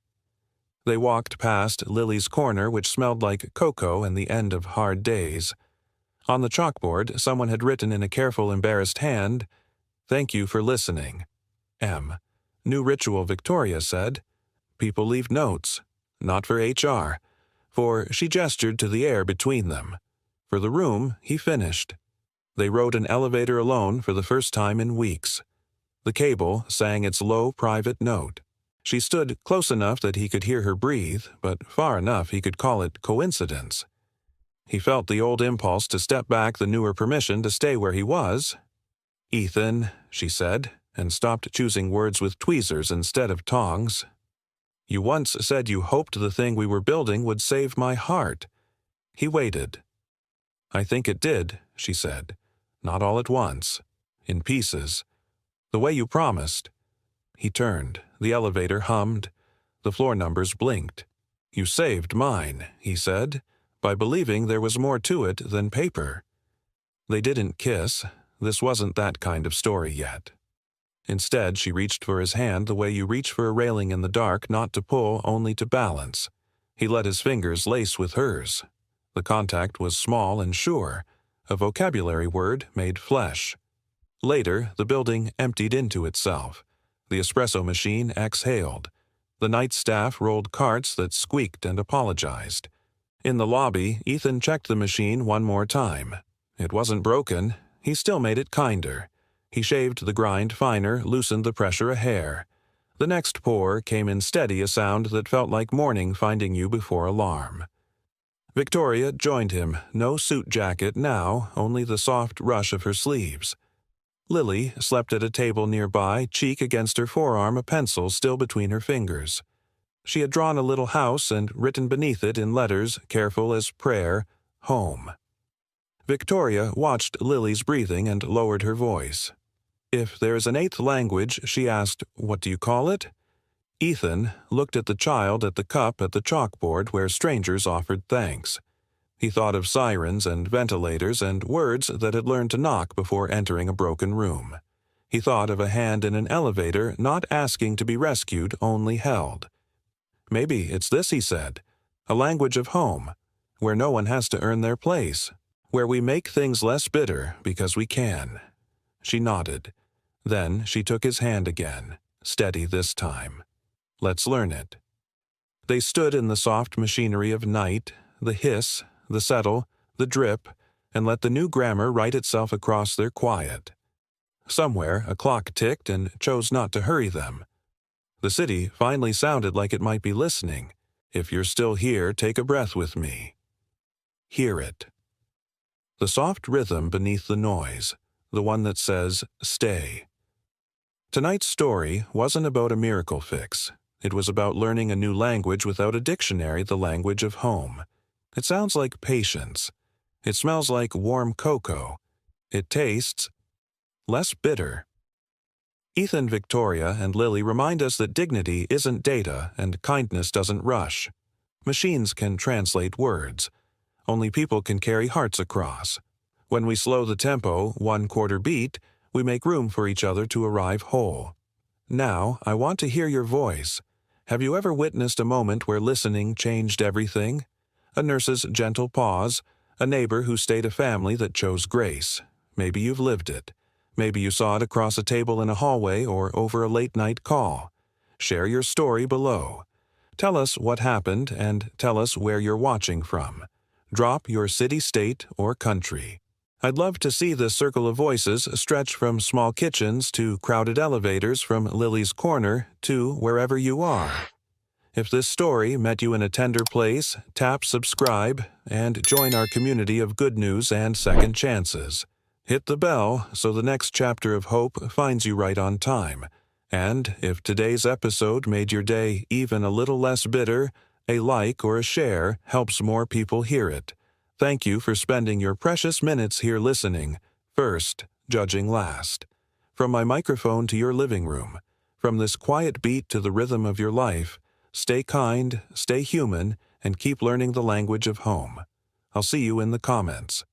A: They walked past Lily's corner, which smelled like cocoa and the end of hard days. On the chalkboard, someone had written in a careful, embarrassed hand, "Thank you for listening. M." "New ritual," Victoria said. "People leave notes. Not for HR." For she gestured to the air between them. For the room, he finished. They rode an elevator alone for the first time in weeks. The cable sang its low, private note. She stood close enough that he could hear her breathe, but far enough he could call it coincidence. He felt the old impulse to step back, the newer permission to stay where he was. "Ethan," she said, and stopped choosing words with tweezers instead of tongs. "You once said you hoped the thing we were building would save my heart." He waited. "I think it did," she said. "Not all at once. In pieces. The way you promised." He turned. The elevator hummed. The floor numbers blinked. "You saved mine," he said, "by believing there was more to it than paper." They didn't kiss. This wasn't that kind of story yet. Instead, she reached for his hand the way you reach for a railing in the dark, not to pull, only to balance. He let his fingers lace with hers. The contact was small and sure, a vocabulary word made flesh. Later, the building emptied into itself. The espresso machine exhaled. The night staff rolled carts that squeaked and apologized. In the lobby, Ethan checked the machine one more time. It wasn't broken. He still made it kinder. He shaved the grind finer, loosened the pressure a hair. The next pour came in steady, a sound that felt like morning finding you before alarm. Victoria joined him, no suit jacket now, only the soft rush of her sleeves. Lily slept at a table nearby, cheek against her forearm, a pencil still between her fingers. She had drawn a little house and written beneath it in letters, careful as prayer, "Home." Victoria watched Lily's breathing and lowered her voice. "If there is an 8th language," she asked, "what do you call it?" Ethan looked at the child at the cup at the chalkboard where strangers offered thanks. He thought of sirens and ventilators and words that had learned to knock before entering a broken room. He thought of a hand in an elevator not asking to be rescued, only held. "Maybe it's this," he said, "a language of home, where no one has to earn their place, where we make things less bitter because we can." She nodded. Then she took his hand again, steady this time. "Let's learn it." They stood in the soft machinery of night, the hiss, the settle, the drip, and let the new grammar write itself across their quiet. Somewhere a clock ticked and chose not to hurry them. The city finally sounded like it might be listening. "If you're still here, take a breath with me." Hear it. The soft rhythm beneath the noise, the one that says, "Stay." Tonight's story wasn't about a miracle fix. It was about learning a new language without a dictionary, the language of home. It sounds like patience. It smells like warm cocoa. It tastes less bitter. Ethan, Victoria, and Lily remind us that dignity isn't data and kindness doesn't rush. Machines can translate words. Only people can carry hearts across. When we slow the tempo 1/4 beat, we make room for each other to arrive whole. Now, I want to hear your voice. Have you ever witnessed a moment where listening changed everything? A nurse's gentle pause, a neighbor who stayed a family that chose grace. Maybe you've lived it. Maybe you saw it across a table in a hallway or over a late-night call. Share your story below. Tell us what happened and tell us where you're watching from. Drop your city, state, or country. I'd love to see this circle of voices stretch from small kitchens to crowded elevators, from Lily's Corner to wherever you are. If this story met you in a tender place, tap subscribe and join our community of good news and second chances. Hit the bell so the next chapter of hope finds you right on time. And if today's episode made your day even a little less bitter, a like or a share helps more people hear it. Thank you for spending your precious minutes here listening, first, judging last. From my microphone to your living room, from this quiet beat to the rhythm of your life, stay kind, stay human, and keep learning the language of home. I'll see you in the comments.